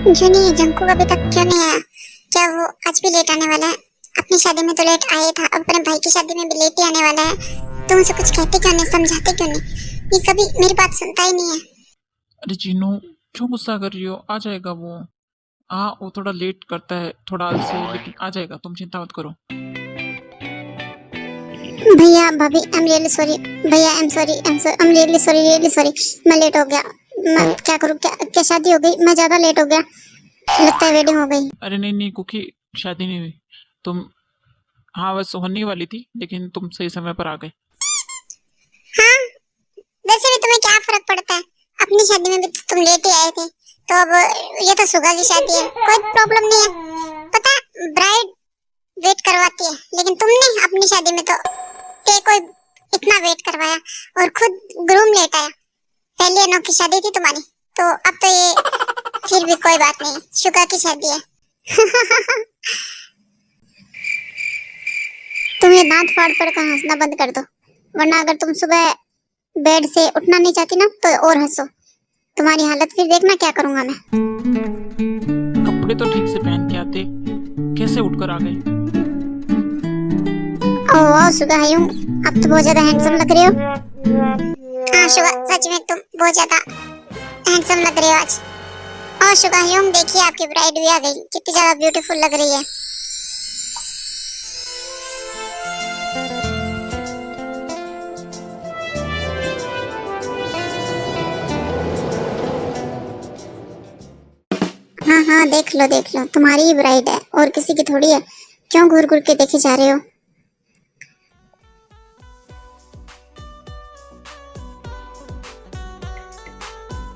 क्यों नहीं? जंकू अभी तक क्यों नहीं आया? क्या वो आज भी लेट आने वाला है? अपनी शादी में तो लेट आया था, अब अपने भाई की शादी में भी लेट ही आने वाला है। तुम उसे कुछ कहते क्यों नहीं, समझाते क्यों नहीं? ये कभी मेरी बात सुनता ही नहीं है। अरे जीनू, क्यों गुस्सा कर रही हो? आ जाएगा वो। हाँ, वो थोड़ा लेट करता है, थोड़ा आलसी है, लेकिन आ जाएगा, तुम चिंता मत करो। भैया भाभी, आई एम रियली सॉरी। भैया I am sorry, I am really sorry. मैं लेट हो गया। मैं क्या करूँ? क्या शादी हो गई? मैं ज्यादा लेट हो गया, लगता है वेडिंग हो गई। अरे नहीं नहीं कुकी, शादी नहीं हुई। तुम, हाँ बस होने वाली थी, लेकिन तुम सही समय पर आ गए। हाँ, वैसे भी तुम्हें क्या फर्क पड़ता है? अपनी शादी में भी तो तुम लेट ही आए थे, तो अब ये तो सुगा की शादी है, कोई प्रॉब्लम नहीं है। पता है, ब्राइड वेट करवाती है, लेकिन तुमने अपनी शादी में तो ते कोई इतना वेट करवाया और खुद ग्रूम लेट आया। पहली अनोखी शादी थी तुम्हारी, तो अब तो ये फिर भी कोई बात नहीं, शुगा की शादी है। तुम ये दांत फाड़ फाड़ कर हंसना बंद कर दो, वरना अगर तुम सुबह बेड से उठना नहीं चाहती ना तो और हंसो। तुम्हारी हालत फिर देखना क्या करूंगा मैं। कपड़े तो ठीक से पहन के आते, कैसे उठकर आ गए? ओह वाह सुगा हयूं, अब तो बहुत ज्यादा हैंडसम लग रहे हो। हाँ शुगा, सच में तुम बहुत ज्यादा हैंडसम लग रहे हो आज। और शुगा हयूं, देखिए आपकी ब्राइड भी आ गई, कितनी ज्यादा ब्यूटीफुल लग रही है। हाँ हाँ, देख लो, तुम्हारी ही ब्राइड है और किसी की थोड़ी है। क्यों घूर घूर के देखे जा रहे हो?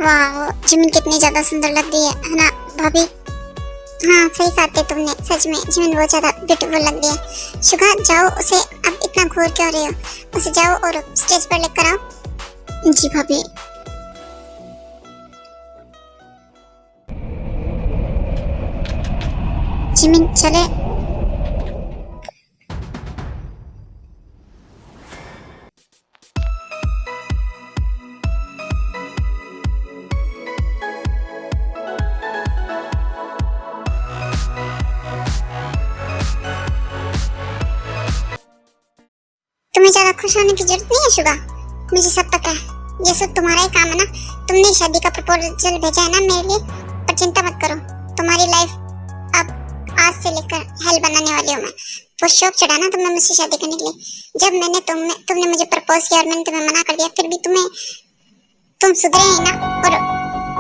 वाह, जिमिन कितनी ज्यादा सुंदर लग रही है ना भाभी? हाँ सही कहते तुमने, सच में जिमिन बहुत ज्यादा ब्यूटीफुल लग रही है। शुगा जाओ, उसे अब इतना घूर क्यों रहे हो? उसे जाओ और स्टेज पर लेकर आओ। जी भाभी। जिमिन चले। तुम्हें ज्यादा खुश होने की जरूरत नहीं है शुगा, मुझे सब पता है। ये सब तुम्हारा ही काम है ना, तुमने शादी का प्रपोजल भेजा है ना मेरे लिए। पर चिंता मत करो, तुम्हारी लाइफ अब आज से लेकर हेल बनाने वाली हूँ मैं। वो शौक चढ़ा ना तुमने मुझसे शादी करने के लिए, जब मैंने तुमने मुझे प्रपोज किया और मैंने तुम्हें मना कर दिया, फिर भी तुम सुधरे ही ना और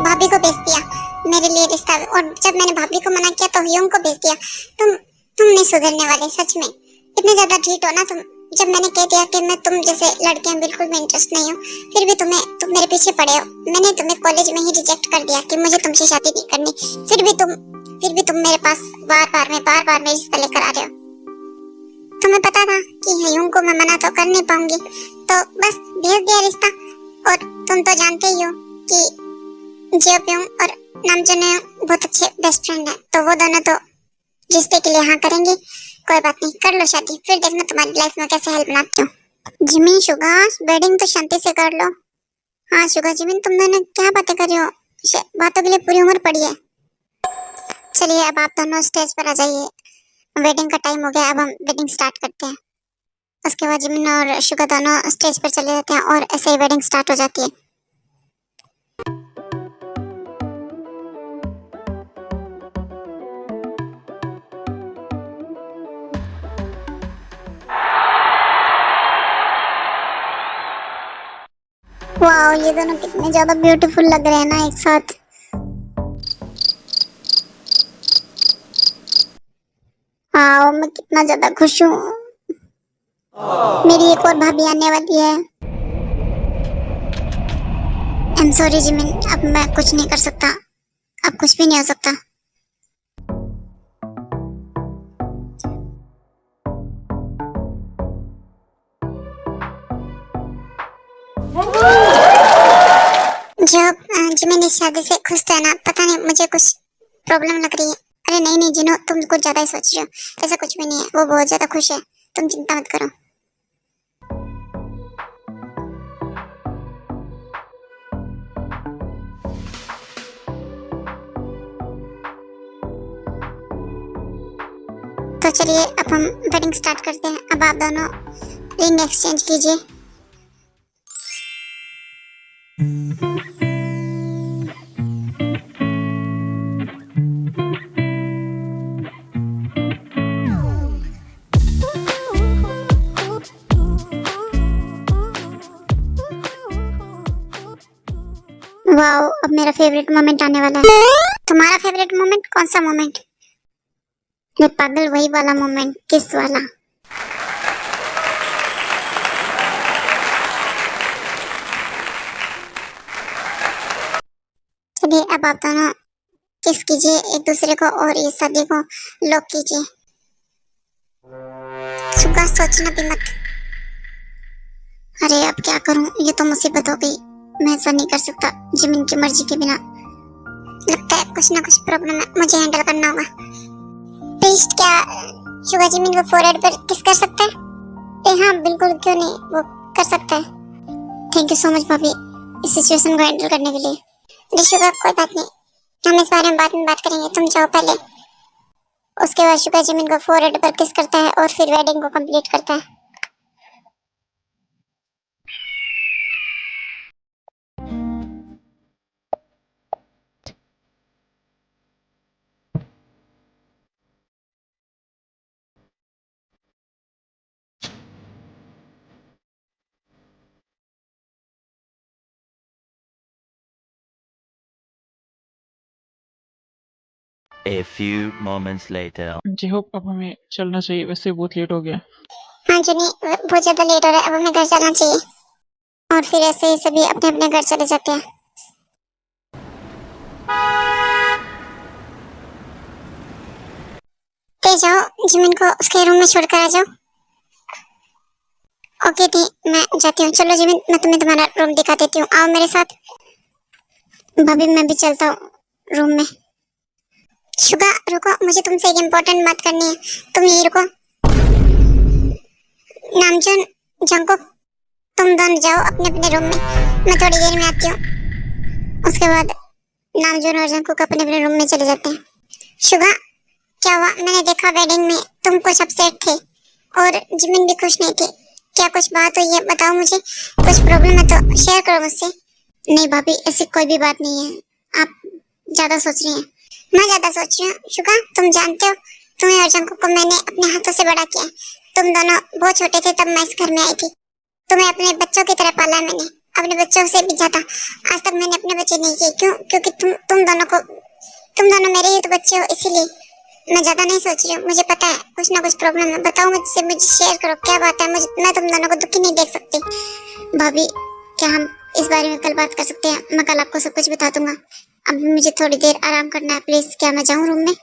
भाभी को भेज दिया मेरे लिए रिश्ता। और जब मैंने भाभी को मना किया तो ह्यूंग को भेज दिया। तुम नहीं सुधरने वाले, सच में इतने ज्यादा ढीठ हो ना तुम। जब मैंने कह दिया कि मैं तुम जैसे लड़कियां बिल्कुल भी इंटरेस्ट नहीं हूँ, फिर भी तुम मेरे पीछे पड़े हो। मैंने तुम्हें कॉलेज में ही रिजेक्ट कर दिया कि मुझे तुमसे शादी नहीं करनी, फिर भी तुम मेरे पास बार बार में रिश्ता लेकर आ रहे हो। तुम्हें पता था कि ह्यूंग को मैं मना तो कर नहीं पाऊंगी, तो बस भेज दिया रिश्ता। और तुम तो जानते ही हो कि जियोप्योंग और नामजोन बहुत अच्छे बेस्ट फ्रेंड हैं, तो वो दोनों तो रिश्ते के लिए हाँ करेंगे। कोई बात नहीं, कर लो शादी, फिर देखना तुम्हारी लाइफ में कैसे हेल्प बनाती हूँ। जिमिन शुगा, वेडिंग तो शांति से कर लो। हाँ शुगा जिमिन, तुम दोनों क्या बातें कर रहे हो? बातों के लिए पूरी उम्र पड़ी है। चलिए अब आप दोनों स्टेज पर आ जाइए, वेडिंग का टाइम हो गया, अब हम वेडिंग स्टार्ट करते हैं। उसके बाद जिमिन और शुगा दोनों स्टेज पर चले जाते हैं और ऐसे ही वेडिंग स्टार्ट हो जाती है। वाह, ये दोनों कितने ज्यादा ब्यूटीफुल लग रहे हैं ना एक साथ। हाँ, मैं कितना ज्यादा खुश हूँ। मेरी एक और भाभी आने वाली है। आई एम सॉरी जिमिन, अब मैं कुछ नहीं कर सकता, अब कुछ भी नहीं हो सकता। जो जिमिन इस शादी से खुश तो है ना? पता नहीं, मुझे कुछ प्रॉब्लम लग रही है। अरे नहीं नहीं जिनो, तुम कुछ ज्यादा ही सोच रहे हो, ऐसा कुछ भी नहीं है, वो बहुत ज्यादा खुश है, तुम चिंता मत करो। तो चलिए अब हम वेडिंग स्टार्ट करते हैं। अब आप दोनों रिंग एक्सचेंज कीजिए। वाओ, अब मेरा फेवरेट मोमेंट आने वाला है। तुम्हारा फेवरेट मोमेंट कौन सा मोमेंट? ये पागल, वही वाला मोमेंट, किस वाला? चलिए अब आप दोनों किस कीजिए एक दूसरे को और इस शादी को लॉक कीजिए। सुबह सोचना भी मत। अरे अब क्या करूं, ये तो मुसीबत हो गई। मैं ऐसा नहीं कर सकता जिमिन की मर्जी के बिना। लगता है कुछ ना कुछ प्रॉब्लम है, मुझे हैंडल करना होगा। प्लीज क्या शुगा जिमिन को फोरहेड पर किस कर सकता है? हाँ बिल्कुल, क्यों नहीं, वो कर सकता है। थैंक यू सो मच भाभी इस सिचुएशन को हैंडल करने के लिए। अरे शुगा कोई बात नहीं, हम इस बारे में बाद में बात करेंगे, तुम जाओ पहले। उसके बाद शुगा जिमिन को फोरहेड पर किस करता है और फिर वेडिंग को कंप्लीट करता है। A few moments later. जी होप अब हमें चलना चाहिए, वैसे बहुत लेट हो गया। हाँ जुनी, बहुत ज्यादा लेट हो रहा है, अब हमें घर चलना चाहिए। और फिर ऐसे ही सभी अपने अपने घर चले जाते हैं। ते जाओ जिमिन को उसके रूम में छोड़कर आ जाओ। ओके दी, मैं जाती हूँ। चलो जिमिन, मैं तुम्हें तुम्हारा रूम दिखा देती हूँ, आओ मेरे साथ। भाभी मैं भी चलता हूँ रूम में। शुगा रुको, मुझे तुमसे एक इम्पोर्टेंट बात करनी है, तुम यही रुको। नामजून, जंकुक, तुम दोनों जाओ अपने अपने रूम में, मैं थोड़ी देर में आती हूँ। उसके बाद नामजून और जंकुक अपने अपने रूम में चले जाते हैं। शुगा क्या हुआ? मैंने देखा वेडिंग में तुम कुछ अपसेट थे और जिमिन भी खुश नहीं थी। क्या कुछ बात हुई है? बताओ मुझे, कुछ प्रॉब्लम है तो शेयर करो मुझसे। नहीं भाभी, ऐसी कोई भी बात नहीं है, आप ज्यादा सोच रही हैं। मैं ज्यादा सोच रही हूँ? शुगा तुम जानते हो, तुम्हें और जंकुक को मैंने अपने हाथों से बड़ा किया। तुम दोनों बहुत छोटे थे तब मैं इस घर में आई थी। तुम्हें अपने बच्चों की तरह पाला है मैंने, अपने बच्चों से भी ज्यादा। आज तक मैंने अपने बच्चे नहीं किए। क्यों? क्योंकि तुम दोनों मेरे ही तो बच्चे हो, इसीलिए मैं ज्यादा नहीं सोच रही हूँ। मुझे पता है कुछ ना कुछ प्रॉब्लम है, बताओ मुझसे, मुझे शेयर करो क्या बात है। मैं तुम दोनों को दुखी नहीं देख सकती। भाभी क्या हम इस बारे में कल बात कर सकते हैं? मैं कल आपको सब कुछ बता दूंगा। अब मुझे थोड़ी देर आराम करना है, प्लीज। क्या मैं जाऊँ रूम में?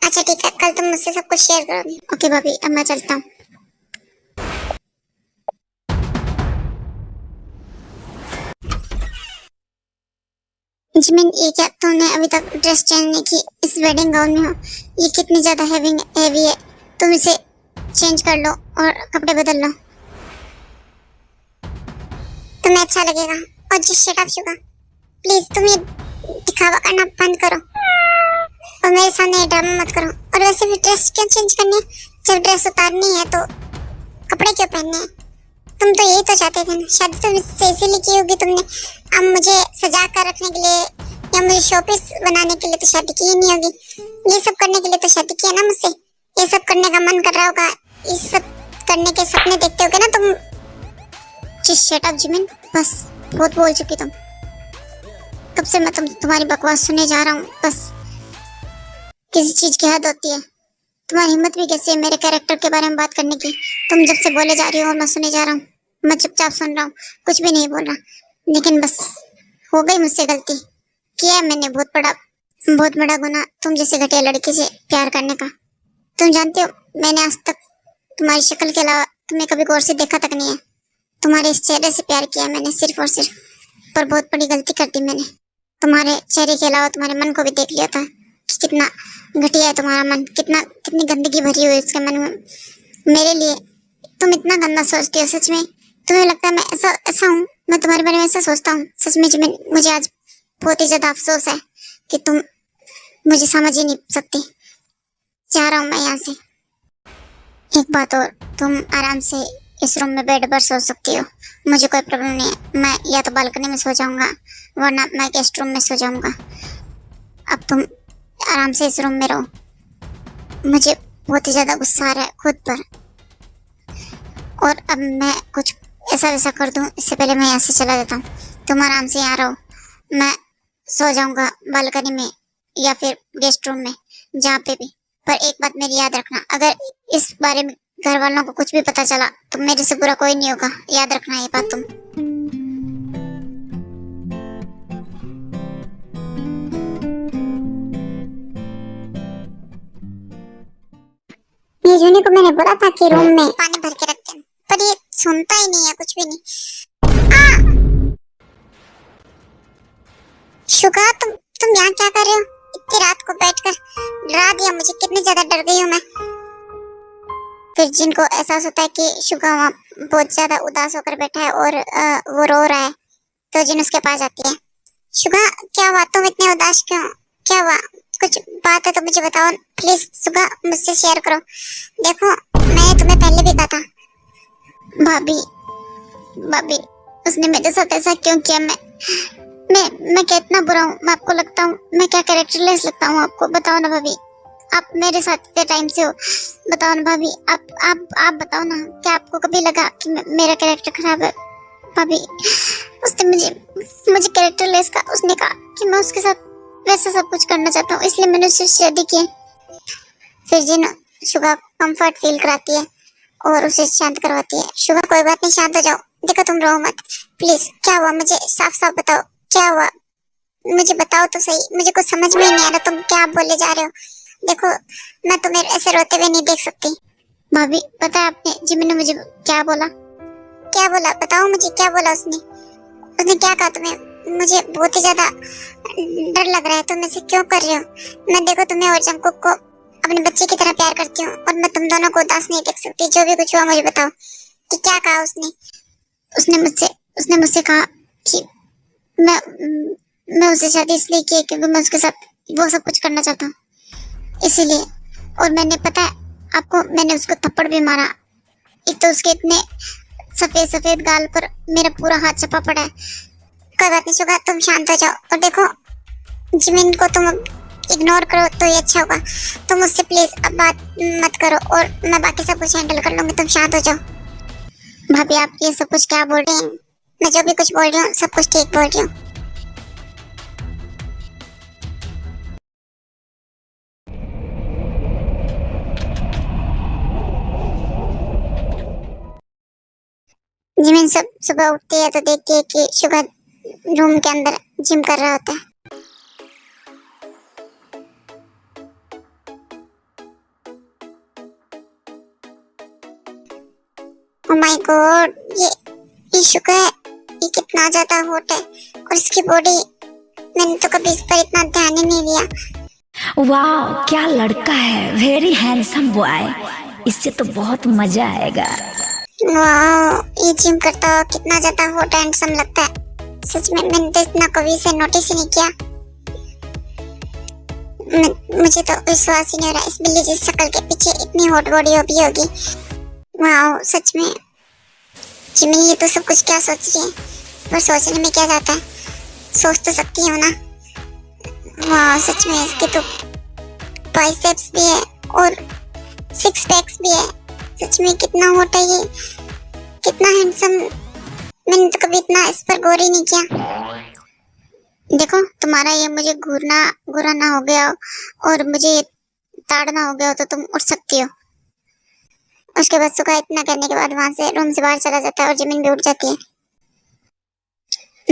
अच्छा ठीक है, कल तुम मुझसे सब कुछ शेयर करोगी। ओके भाभी, अब मैं चलता हूँ। जिमिन, ये क्या तुमने अभी तक ड्रेस चेंज नहीं की, इस वेडिंग गाउन में हो? ये कितनी ज्यादा हैवी है, तुम इसे चेंज कर लो और कपड़े बदल लो, तुम्हें अच्छा लगेगा। और just shut up Suga, please तुम ये दिखावा करना बंद करो और मेरे सामने ड्रामा मत करो। और वैसे भी ड्रेस क्यों चेंज करनी है? जब ड्रेस उतारनी है तो कपड़े क्यों पहनने हैं? तुम तो यही तो चाहते थे ना, शादी तो मुझसे इसीलिए की होगी तुमने। अब मुझे सजा कर रखने के लिए या मुझे शोपीस बनाने के लिए तो शादी की ही नहीं होगी। ये सब करने के लिए तो शादी की है ना मुझसे। ये सब करने का मन कर रहा होगा, ये सब करने के सपने देखते होगे ना तुम। जस्ट शट अप जिमिन, बस बहुत बोल चुकी तुम। कब से मैं तुम्हारी बकवास सुने जा रहा हूँ। बस किसी चीज की हद होती है। तुम्हारी हिम्मत भी कैसे है मेरे कैरेक्टर के बारे में बात करने की? तुम जब से बोले जा रही हो और मैं सुने जा रहा हूँ, मैं चुपचाप सुन रहा हूँ, कुछ भी नहीं बोल रहा। लेकिन बस हो गई मुझसे गलती, किया है मैंने बहुत बड़ा गुनाह, तुम जैसे घटिया लड़के से प्यार करने का। तुम जानते हो मैंने आज तक तुम्हारी शक्ल के अलावा तुम्हें कभी गौर से देखा तक नहीं है। तुम्हारे इस चेहरे से प्यार किया मैंने सिर्फ और सिर्फ, पर बहुत बड़ी गलती कर दी मैंने। तुम्हारे चेहरे के अलावा तुम्हारे मन को भी देख लिया था कि कितना घटिया है तुम्हारा मन, कितनी गंदगी भरी हुई है उसके मन में मेरे लिए। तुम इतना गंदा सोचती हो सच में? तुम्हें लगता है मैं ऐसा हूँ? मैं तुम्हारे बारे में ऐसा सोचता हूँ? सच में जिमिन, मुझे आज बहुत ही ज्यादा अफसोस है कि तुम मुझे समझ ही नहीं सकती। जा रहा हूँ मैं यहाँ से। एक बात और, तुम आराम से इस रूम में बेड पर सो सकती हो, मुझे कोई प्रॉब्लम नहीं है। मैं या तो बालकनी में सो जाऊंगा वरना मैं गेस्ट रूम में सो जाऊंगा। अब तुम आराम से इस रूम में रहो। मुझे बहुत ही ज्यादा गुस्सा आ रहा है खुद पर, और अब मैं कुछ ऐसा वैसा कर दूं इससे पहले मैं यहाँ से चला जाता हूँ। तुम आराम से यहाँ रहो, मैं सो जाऊंगा बालकनी में या फिर गेस्ट रूम में, जहाँ पे भी। पर एक बात मेरी याद रखना, अगर इस बारे में घर वालों को कुछ भी पता चला तो मेरे से बुरा कोई नहीं होगा, याद रखना ये बात तुम। ये जूनी को मैंने बोला था कि रूम में पानी भर के रखते हैं, पर ये सुनता ही नहीं है, कुछ भी नहीं। शुगा, तुम यहाँ क्या कर रहे हो? इतनी रात को बैठकर डरा दिया मुझे, कितनी ज्यादा डर गई हूँ मैं। फिर जिनको एहसास होता है कि शुगा वहाँ बहुत ज्यादा उदास होकर बैठा है और वो रो रहा है, तो जिन उसके पास आती है। शुगा, क्या हुआ? तुम इतने उदास क्यों? क्या हुआ? कुछ बात है तो मुझे बताओ प्लीज। शुगा, मुझसे शेयर करो। देखो, मैंने तुम्हें पहले भी कहा था। भाभी, उसने मेरे साथ ऐसा क्यों किया? मैं क्या इतना बुरा हूँ? मैं आपको लगता हूँ, मैं क्या कैरेक्टरलेस लगता हूँ आपको? बताओ ना भाभी, आप मेरे साथ इतने टाइम से हो, बताओ ना भाभी। आप बताओ ना, क्या आपको कभी लगा कि मेरा कैरेक्टर खराब है? भाभी, उसने मुझे कैरेक्टरलेस का, उसने कहा कि मैं उसके साथ वैसा सब कुछ करना चाहता हूँ, इसलिए मैंने उससे शादी की। फिर जिन शुगा कंफर्ट फील कराती है और उसे शांत करवाती है। शुगा, कोई बात नहीं, शांत हो जाओ। देखो, तुम रो मत प्लीज। क्या हुआ? मुझे साफ साफ बताओ, क्या हुआ? मुझे बताओ तो सही, मुझे कुछ समझ में ही नहीं आ रहा, तुम क्या बोले जा रहे हो? देखो, मैं तुम्हें ऐसे रोते हुए नहीं देख सकती। भाभी, पता है आपने जिमी ने मुझे क्या बोला? क्या बोला? बताओ मुझे, क्या बोला उसने क्या कहा तुम्हें? मुझे बहुत ही ज्यादा डर लग रहा है, तुम ऐसे क्यों कर रहे हो? मैं देखो तुम्हें और जंकुक को अपने बच्चे की तरह प्यार करती हूँ, और मैं तुम दोनों को उदास नहीं देख सकती। जो भी कुछ हुआ मुझे बताओ कि क्या कहा उसने? उसने मुझसे कहा कि मैं उससे शादी इसलिए की क्योंकि मैं उसके साथ वो सब कुछ करना चाहता हूँ, इसीलिए। और मैंने, पता है आपको, मैंने उसको थप्पड़ भी मारा। एक तो उसके इतने सफेद गाल पर मेरा पूरा हाथ छपा पड़ा है। कोई बात नहीं शुगा, तुम शांत हो जाओ। और देखो, जिमिन को तुम इग्नोर करो तो ये अच्छा होगा। तुम उससे प्लीज अब बात मत करो, और मैं बाकी सब कुछ हैंडल कर लूंगी। तुम शांत हो जाओ। भाभी, आप ये सब कुछ क्या बोल रही हैं? मैं जो भी कुछ बोल रही हूँ सब कुछ ठीक बोल रही हूँ। जिमिन सब सुबह उठती है तो देखती है कि शुगर रूम के अंदर जिम कर रहा होता है। ओह माय गॉड, ये शुगर है, ये कितना ज्यादा हॉट है, और इसकी बॉडी, मैंने तो कभी इस पर इतना ध्यान ही नहीं दिया। वाह, क्या लड़का है, वेरी हैंडसम बॉय, इससे तो बहुत मजा आएगा। वाह, ये जिम करता हुआ कितना ज्यादा हॉट हैंडसम लगता है। सच में मैंने तो इतना कभी से नोटिस ही नहीं किया। मुझे तो विश्वास ही नहीं हो रहा इस बिल्ली जिस शक्ल के पीछे इतनी हॉट बॉडी होगी। वाह, सच में जिमी ये तो सब कुछ क्या सोच रही है, पर सोचने में क्या जाता है, सोच तो सकती हूँ ना। वाह, सच में इसके तो बाइसेप्स भी है और सिक्स पैक्स भी है। सच में कितना हॉट है ये, कितना हैंडसम। मैंने तो कभी इतना इस पर गौर ही नहीं किया। देखो, तुम्हारा ये मुझे घूरना ना हो गया और मुझे ताड़ना हो गया तो तुम उठ सकती हो। उसके बाद सुखा इतना करने के बाद वहां से रूम से बाहर चला जाता है और जमीन भी उठ जाती है।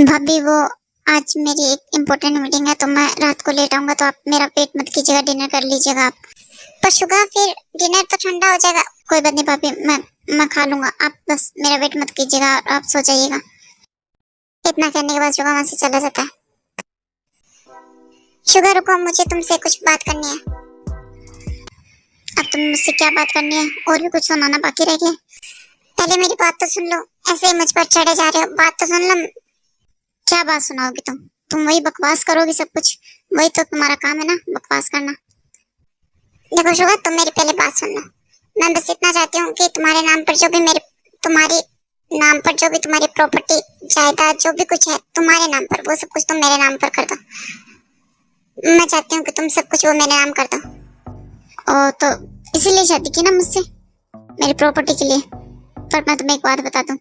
भाभी, वो आज मेरी एक इम्पोर्टेंट मीटिंग है तो मैं रात को लेट आऊंगा, तो आप मेरा पेट मत कीजिएगा, डिनर कर लीजिएगा आप। पर शुगा, फिर डिनर तो ठंडा हो जाएगा। कोई बात नहीं भाभी, मैं खा लूंगा, आप बस मेरा वेट मत कीजिएगा, आप सो जाइएगा। इतना कहने के बाद शुगा वहां से चला जाता है। शुगा रुको, मुझे तुमसे कुछ बात करनी है। अब तुम मुझसे क्या बात करनी है? और भी कुछ सुनाना बाकी रह गया? पहले मेरी बात तो सुन लो, ऐसे ही मुझ पर चढ़े जा रहे हो। बात तो सुन लो। क्या बात सुनाओगी तुम वही बकवास करोगी सब कुछ, वही तो तुम्हारा काम है ना, बकवास करना। देखो शुगा, तुम मेरी पहले बात सुन लो। मैं बस इतना चाहती हूँ कि तुम्हारे नाम पर जो भी तुम्हारी प्रॉपर्टी जायदाद जो भी कुछ है तुम्हारे नाम पर, वो सब कुछ तुम मेरे नाम पर कर दो। मैं चाहती हूँ कि तुम सब कुछ वो मेरे नाम कर दो। और तो इसीलिए शादी की ना मुझसे, मेरी प्रॉपर्टी के लिए। पर मैं तुम्हें एक बात बता दूं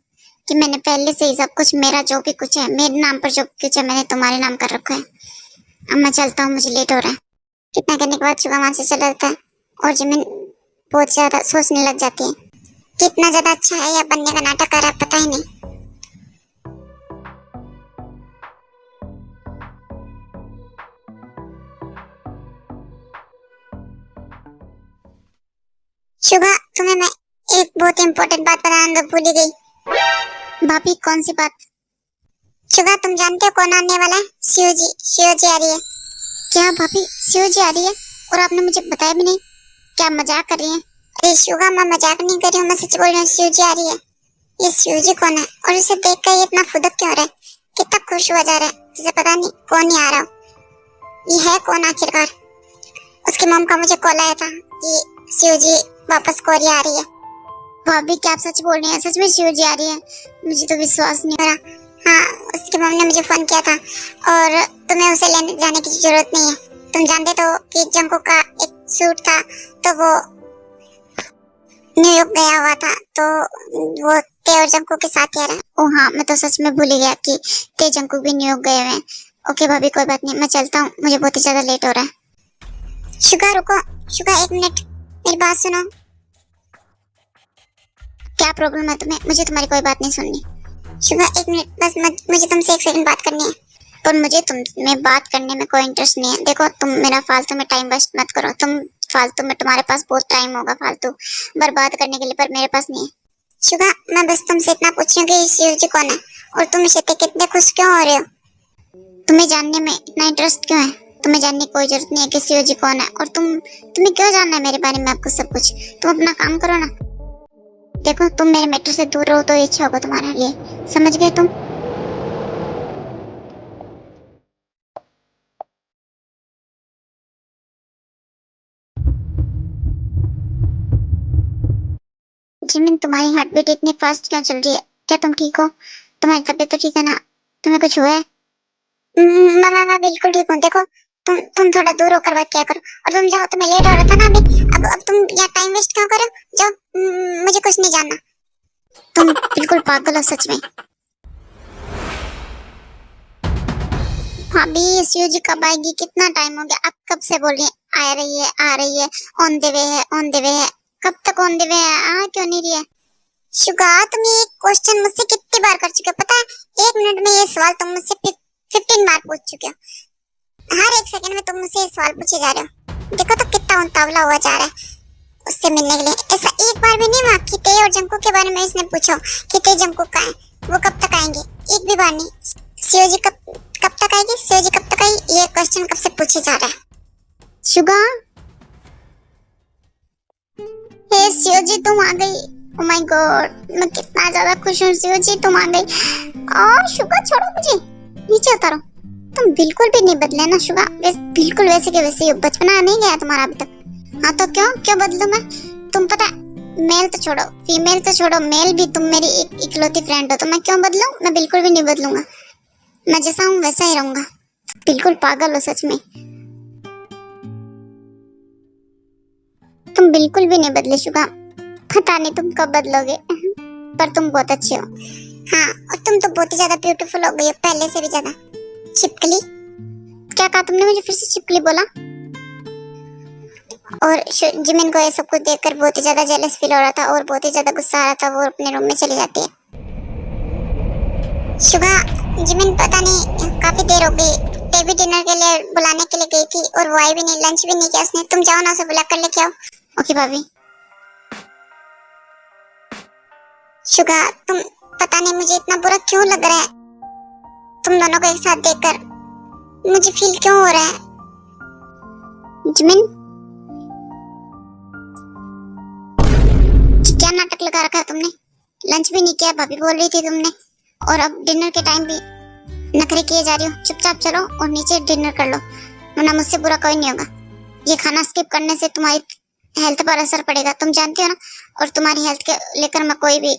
कि मैंने पहले से ही सब कुछ, मेरा जो भी कुछ है, मेरे नाम पर जो कुछ है, मैंने तुम्हारे नाम कर रखा है। अब मैं चलता हूँ, मुझे लेट हो रहा है। इतना कहने के बाद शुगा वहां से चला जाता है और जिमिन बहुत ज्यादा सोचने लग जाती है कि इतना ज्यादा अच्छा है या बनने का नाटक कर रहा है, पता ही नहीं। शुगा, तुम्हें मैं एक बहुत इंपॉर्टेंट बात बताना भूल ही गई। भाभी, कौन सी बात? शुगा, तुम जानते हो कौन आने वाला है? शिवजी आ रही है। क्या भाभी, शिवजी आ रही है? और आपने मुझे बताया भी नहीं? क्या मजाक कर रही हैं? अरे शुगा, मैं मजाक नहीं कर रही हूँ, मैं सच बोल रही हूँ। शिवजी आ रही है। ये शिवजी कौन है और इसे देखकर ये इतना फुदक क्यों हो रहा है? कितना खुश हुआ जा रहा है, जिसे पता नहीं कौन ही आ रहा हो। ये है कौन आखिरकार? उसकी मॉम का मुझे कॉल आया था कि शिवजी वापस कोरिया आ रही है। भाभी, क्या आप सच बोल रही हैं? सच में शिवजी आ रही है? मुझे तो विश्वास नहीं हो रहा। हाँ, उसकी मम्मी ने मुझे फोन किया था और तुम्हें उसे लेने जाने की जरूरत नहीं है। तुम जानते तो कि जंको का एक सूट था, तो वो न्यूयॉर्क गया हुआ था, तो वो ते और जंको के साथ ही आ रहा है। ओह हाँ, मैं तो सच में भूल ही गया कि ते जंको भी न्यूयॉर्क गए हुए हैं। ओके भाभी, कोई बात नहीं, मैं चलता हूँ, मुझे बहुत ही ज्यादा लेट हो रहा है। शुगा रुको, शुगा एक मिनट, मेरी बात सुनो। क्या प्रॉब्लम है तुम्हें? मुझे तुम्हारी कोई बात नहीं सुननी। शुगा एक मिनट बस, मुझे तुमसे एक सेकंड बात करनी है। पर मुझे तुमसे बात करने में कोई इंटरेस्ट नहीं है। देखो, तुम मेरा फालतू में टाइम वेस्ट मत करो। फालतू में तुम्हारे पास बहुत टाइम होगा फालतू बर्बाद करने के लिए, पर मेरे पास नहीं है। शुगा, मैं बस तुमसे इतना पूछ रही हूँ कि शिवजी कौन है और तुम इसे देख कितने खुश क्यों हो रहे हो? तुम्हें जानने में इतना इंटरेस्ट क्यों है? तुम्हें जानने की कोई जरूरत नहीं है कि शिवजी कौन है। और तुम्हें क्यों जानना है मेरे बारे में आपको सब कुछ? तुम अपना काम करो ना। देखो, तुम मेरे मैटर से दूर रहो तो अच्छा होगा तुम्हारे लिए, समझ गए तुम? जिमिन, तुम्हारी हार्ट बीट इतनी फास्ट क्यों चल रही है? क्या तुम ठीक हो? तुम्हारी तबीयत तो ठीक है ना? तुम्हें कुछ हुआ है? मैं बिल्कुल ठीक हूँ। देखो, तुम थोड़ा दूर होकर बात क्या करो और तुम जाओ, तुम्हें लेट हो रहा था ना अभी। अब तुम यहाँ टाइम वेस्ट क्यों करो? जाओ, मुझे कुछ नहीं जानना। तुम बिल्कुल पागल हो सच में। भाभी, शिवजी कब आएगी? कितना टाइम हो गया, आप कब से बोल रही हैं आ रही है, ऑन द वे है, ऑन द वे है। कब तक ऑन द वे है? क्यों नहीं रही है? शुगा, तुम ये क्वेश्चन मुझसे कितनी बार कर चुके हो पता है? 1 मिनट में ये सवाल तुम मुझसे 15 बार पूछ चुके हो। हर एक सेकंड में तुम मुझसे ये सवाल पूछे जा रहे हो। देखो तो कितना उतावला हुआ जा रहा है उससे मिलने के लिए। ऐसा एक बार भी नहीं हुआ कि ते और जंको के बारे में इसने पूछो कि ते जंको कहाँ है, वो कब तक आएंगे? एक भी बार नहीं। शिवजी कब तक आएगी? शिवजी कब तक आएगी? ये क्वेश्चन कब से पूछे जा रहा है। शुगा, हे शिवजी तुम आ गई। ओह माय गॉड, मैं कितना ज्यादा खुश हूँ। शिवजी तुम आ गई। शुगा छोड़ो मुझे, नीचे उतारो। तुम बिल्कुल भी नहीं बदले ना शुगा, बिल्कुल वैसे के वैसे ही हो। बचपना नहीं गया तुम्हारा अभी तक। हाँ तो क्यों बदलूं मैं? तुम पता, मेल तो छोड़ो, फीमेल तो छोड़ो, मेल भी तुम मेरी एक इकलौती फ्रेंड हो, तो मैं क्यों बदलूं? मैं बिल्कुल भी नहीं बदलूंगा। मैं जैसा हूँ वैसा ही रहूंगा। बिल्कुल पागल हो सच में। तुम बिल्कुल भी नहीं बदले शुगा। पता नहीं तुम कब बदलोगे, पर तुम बहुत अच्छे हो। हाँ, और तुम तो बहुत ही ज्यादा ब्यूटीफुल हो गई हो, पहले से भी ज्यादा। छिपकली, क्या कहा तुमने? मुझे फिर से छिपकली बोला। और जिमिन को ये सब कुछ देखकर बहुत ही ज्यादा जेलस फील हो रहा था और बहुत ही ज्यादा गुस्सा आ रहा था। वो अपने रूम में चली जाती है। शुगा, जिमिन पता नहीं काफी देर हो गई, टेबी डिनर के लिए बुलाने के लिए गई थी और वो आई भी नहीं, लंच भी नहीं किया उसने। तुम जाओ ना, उसे बुला कर लेके आओ। ओके भाभी। शुगा, तुम पता नहीं मुझे इतना बुरा क्यों लग रहा है तुम दोनों को एक साथ देखकर। मुझे फील क्यों हो रहा है? जिमिन, क्या नाटक लगा रखा है तुमने? लंच भी नहीं किया, भाभी बोल रही थी तुमने, और अब डिनर के टाइम भी नखरे किए जा रही हो। चुपचाप चलो और नीचे डिनर कर लो, वरना मुझसे बुरा कोई नहीं होगा। ये खाना स्किप करने से तुम्हारी हेल्थ पर असर पड़ेगा, तुम जानती हो ना। और तुम्हारी हेल्थ के लेकर मैं कोई भी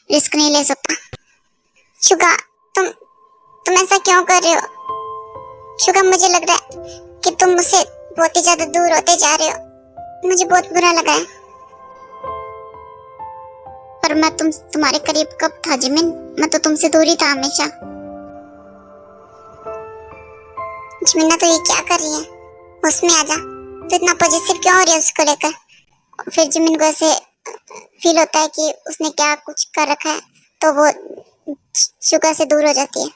रिस्क नहीं ले सकता। शुगा, तुम ऐसा क्यों कर रहे हो? शुगा, मुझे लग रहा है कि तुम मुझसे बहुत ही ज्यादा दूर होते जा रहे हो। मुझे बहुत बुरा लगा है। पर मैं तुम्हारे करीब कब था जिमिन? मैं तो तुमसे दूर ही था हमेशा। जिमिना तो ये क्या कर रही है? उसमें आजा। तो इतना पॉजिटिव क्यों हो रही है उसको लेकर? फिर जिमिन को ऐसे फील होता है कि उसने क्या कुछ कर रखा है, तो वो शुगा से दूर हो जाती है।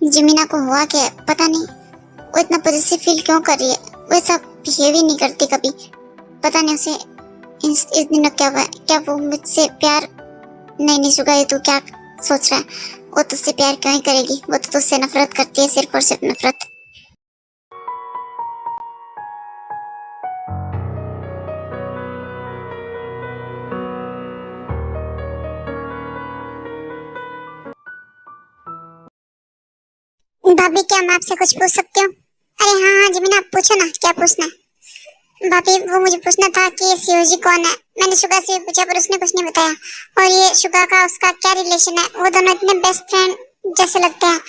जिमिना को हुआ क्या, पता नहीं। वो इतना पॉजिटिव फील क्यों कर रही है? वो ऐसा बिहेव ही नहीं करती कभी। पता नहीं उसे इस दिनों क्या हुआ है। क्या वो मुझसे प्यार नहीं शुगा, ये तू क्या सोच रहा है? वो तुझसे प्यार क्यों ही करेगी? वो तो तुझसे नफरत करती है, सिर्फ और सिर्फ नफरत। भाभी, क्या मैं आपसे कुछ पूछ सकती हूँ? अरे हाँ हाँ जिमिना, आप पूछो ना, क्या पूछना है? भाभी, वो मुझे पूछना था कि सीओजी कौन है। मैंने शुगा से पूछा पर उसने कुछ नहीं बताया। और ये शुगा का उसका क्या रिलेशन है? वो दोनों इतने बेस्ट फ्रेंड जैसे लगते हैं।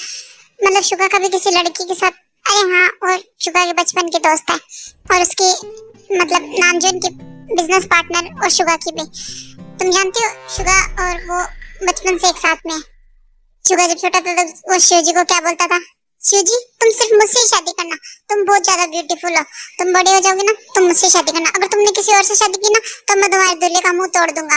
मतलब शुगा का भी किसी लड़की के साथ, अरे हाँ, और शुगा के बचपन के दोस्त है। और उसकी मतलब नामजोन की बिजनेस पार्टनर और शुगा की भी। तुम जानती हो शुगा और वो बचपन से एक साथ में है। शुगा जब छोटा था तो वो शिवजी को क्या बोलता था? शिवजी, तुम सिर्फ मुझसे ही शादी करना, तुम बहुत ज्यादा ब्यूटीफुल हो, तुम बड़े हो जाओगे ना, तुम मुझसे शादी करना। अगर तुमने किसी और से शादी की ना तो मैं तुम्हारे दूल्हे का मुंह तोड़ दूंगा।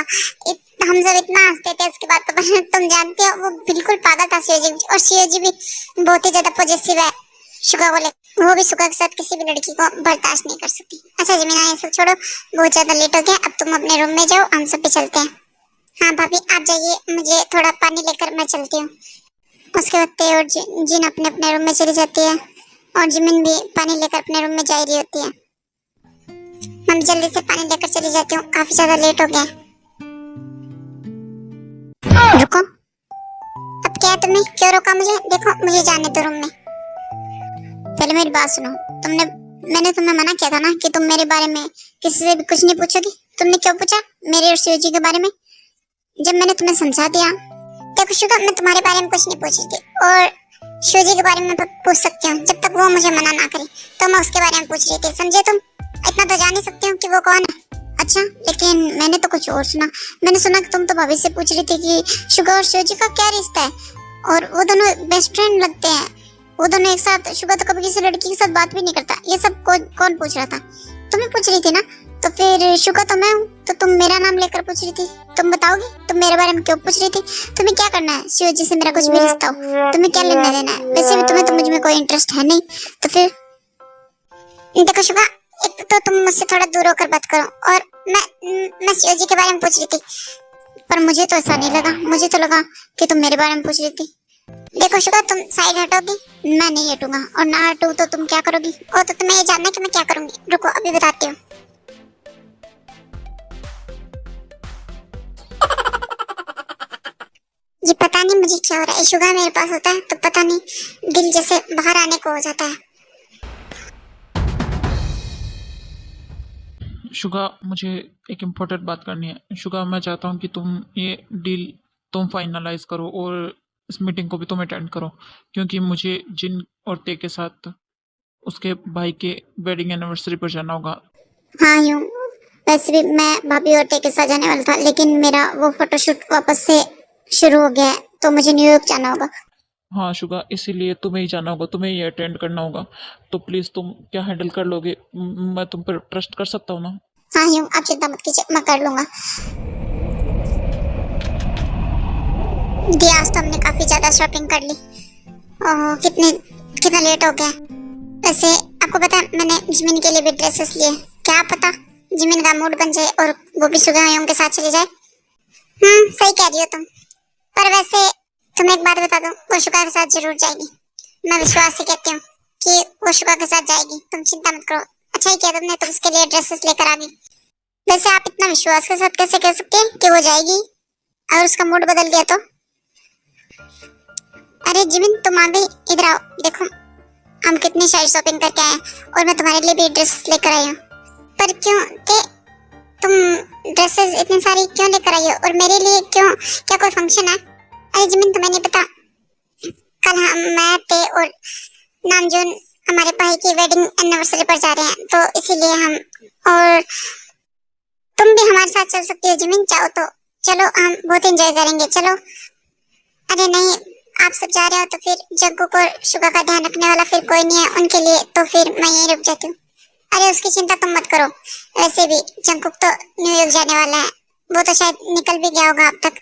हम सब इतना हंसते थे उसके बाद। तो तुम जानते हो वो बिल्कुल पागल था शिवजी। और शिवजी भी बहुत ही ज्यादा पॉजिटिव है शुगा को लेकर। वो भी शुगा के साथ किसी भी लड़की को बर्दाश्त नहीं कर सकती। अच्छा जिमिना, ये सब छोड़ो, बहुत ज्यादा लेट हो गया, अब तुम अपने रूम में जाओ, हम सब भी चलते हैं। हाँ भाभी, आप जाइए, मुझे थोड़ा पानी लेकर मैं चलती हूँ। उसके बाद ते और जिन अपने अपने रूम में चली जाती है और जिमिन भी पानी लेकर अपने रूम में जा रही होती है। मैं जल्दी से पानी लेकर चली जाती हूँ, काफी ज्यादा लेट हो गया। रुको, अब क्या है तुम्हें? क्यों रोका मुझे? देखो, मुझे जाने दो रूम में। पहले मेरी बात सुनो। मैंने तुम्हें मना किया था ना कि तुम मेरे बारे में किसी से भी कुछ नहीं पूछोगी। तुमने क्यों पूछा मेरे और शिवजी के बारे में? जब मैंने तुम्हें समझा दिया। देखो शुगा, मैं तुम्हारे बारे में कुछ नहीं पूछ रही थी, और शिवजी के बारे में पूछ सकती हूँ जब तक वो मुझे मना ना करे। तो मैं उसके बारे में पूछ रही थी, समझे तुम? इतना तो जान ही सकती हूँ कि वो कौन है। अच्छा, लेकिन मैंने तो कुछ और सुना। मैंने सुना कि तुम तो भाभी से पूछ रही थी कि शुगा और शिवजी का क्या रिश्ता है, और वो दोनों बेस्ट फ्रेंड लगते हैं। वो दोनों एक साथ। शुगा तो कभी किसी लड़की के साथ बात भी नहीं करता। ये सब कौन पूछ रहा था? तुम्हें पूछ रही थी ना? तो फिर शुगा तो मैं हूँ, तो तुम मेरा नाम लेकर पूछ रही थी। तुम बताओगे तुम मेरे बारे में क्यों पूछ रही थी? तुम्हें क्या करना है शिवजी से? मेरा कुछ भी रिश्ता हो, तुम्हें क्या लेना देना है? वैसे भी तुम्हें तो मुझ में कोई इंटरेस्ट है नहीं। तो फिर देखो शुगा, एक तो तुम मुझसे थोड़ा दूर होकर बात करो। और मैं शिवजी के बारे में पूछ रही थी, पर मुझे तो ऐसा नहीं लगा। मुझे तो लगा कि तुम मेरे बारे में पूछ रही थी। देखो शुगा, तुम साइड हटोगी? मैं नहीं हटूंगा, और ना हटू तो तुम क्या करोगी? ओ, तो तुम्हें ये जानना कि मैं क्या करूंगी। रुको, अभी बताती हूँ। ये पता नहीं मुझे क्या हो रहा है। शुगा मेरे पास होता है तो पता नहीं दिल जैसे बाहर आने को हो जाता है। शुगा, मुझे एक इम्पोर्टेंट बात करनी है। शुगा, मैं चाहता हूँ कि तुम ये डील तुम फाइनलाइज करो, और इस मीटिंग को भी तुम अटेंड करो, क्योंकि मुझे जिन और ते के साथ उसके भाई के वेडिंग एनिवर्सरी पर जाना होगा। हाँ यूं, वैसे भी मैं भाभी और ते के साथ जाने वाला था, लेकिन मेरा वो फोटोशूट वापस से शुरू हो गया है, तो मुझे न्यूयॉर्क जाना होगा। हाँ शुगा, इसीलिए तुम्हें ही जाना होगा, तुम्हें ही अटेंड करना होगा। तो प्लीज़ तुम क्या हैंडल कर लोगे? मैं तुम पर ट्रस्ट कर सकता हूँ ना? हाँ यूं, आप चिंता मत कीजिए, मैं कर लूंगा। दी, आज तो हमने काफी ज्यादा शॉपिंग कर ली। ओह, कितना लेट हो गया। वैसे आपको पता है, मैंने जिमिन के लिए भी ड्रेसेस लिए। क्या पता जिमिन का मूड बन जाए और वो भी शुगा के साथ चली जाए। सही कह रही हो तुम। पर वैसे तुम्हें एक बात बता दूं, वो शुगा के साथ जरूर जाएगी। मैं विश्वास से कहती हूँ कि वो शुगा के साथ जाएगी, तुम चिंता मत करो। अच्छा ही किया तुमने, तुम उसके लिए ड्रेसेस लेकर आ गई। वैसे आप इतना विश्वास के साथ कैसे कह सकते हैं कि वो जाएगी और उसका मूड बदल गया तो? अरे जिमिन, तुम आ गई, इधर आओ। देखो, हम कितनी सारी शॉपिंग करके आए और मैं तुम्हारे लिए भी ड्रेस लेकर आई हूँ। पर क्यों ते तुम ड्रेसेस इतनी सारी क्यों लेकर आई हो और मेरे लिए क्यों? क्या कोई फंक्शन है? अरे जिमिन तुम्हें नहीं पता, कल मैं ते और नामजून हमारे भाई की वेडिंग एनिवर्सरी पर जा रहे हैं, तो इसीलिए हम, और तुम भी हमारे साथ चल सकती हो जिमिन, चाहो तो चलो, हम बहुत एंजॉय करेंगे, चलो। अरे नहीं, आप सब जा रहे हो तो फिर जंकुक और शुगा का ध्यान रखने वाला फिर कोई नहीं है उनके लिए, तो फिर मैं यहीं रुक जाती हूँ। अरे उसकी चिंता तुम मत करो, वैसे भी जंकुक तो न्यूयॉर्क जाने वाला है, वो तो शायद निकल भी गया होगा अब तक,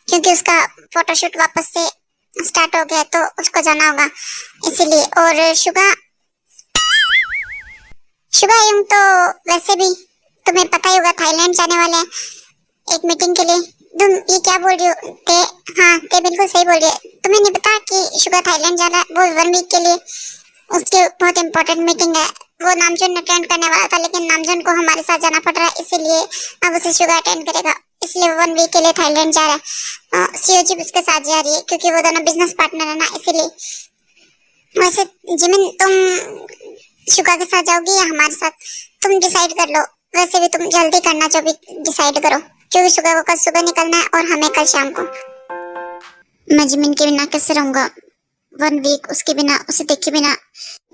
क्योंकि उसका फोटोशूट वापस से स्टार्ट हो गया, तो उसको जाना होगा इसीलिए। और शुगा यूं तो वैसे भी तुम्हें पता ही होगा थाईलैंड जाने वाले हैं एक मीटिंग के लिए। तुम ये क्या बोल रही हो ते? हाँ ते बिल्कुल सही बोल रही है। तुम्हें नहीं पता कि शुगा थाईलैंड जा रहा है, वो 1 वीक के लिए, उसकी बहुत इंपॉर्टेंट मीटिंग है। वो नामजून अटेंड करने वाला था, लेकिन नामजून को हमारे साथ जाना पड़ रहा है, इसीलिए अब उसे शुगा अटेंड करेगा, इसलिए 1 वीक के लिए थाईलैंड जा रहा है। सीओजी उसके साथ जा रही है क्योंकि वो दोनों बिजनेस पार्टनर है ना, इसीलिए। वैसे जिमिन तुम शुगा के साथ जाओगी या हमारे साथ? तुम डिसाइड कर लो, वैसे भी तुम जल्दी करना, जो भी डिसाइड करो, क्योंकि शुगा को कल सुबह निकलना है और हमें कल शाम को। मैं जिमिन के बिना कैसे रहूंगा 1 वीक, उसके बिना, उसे देखे बिना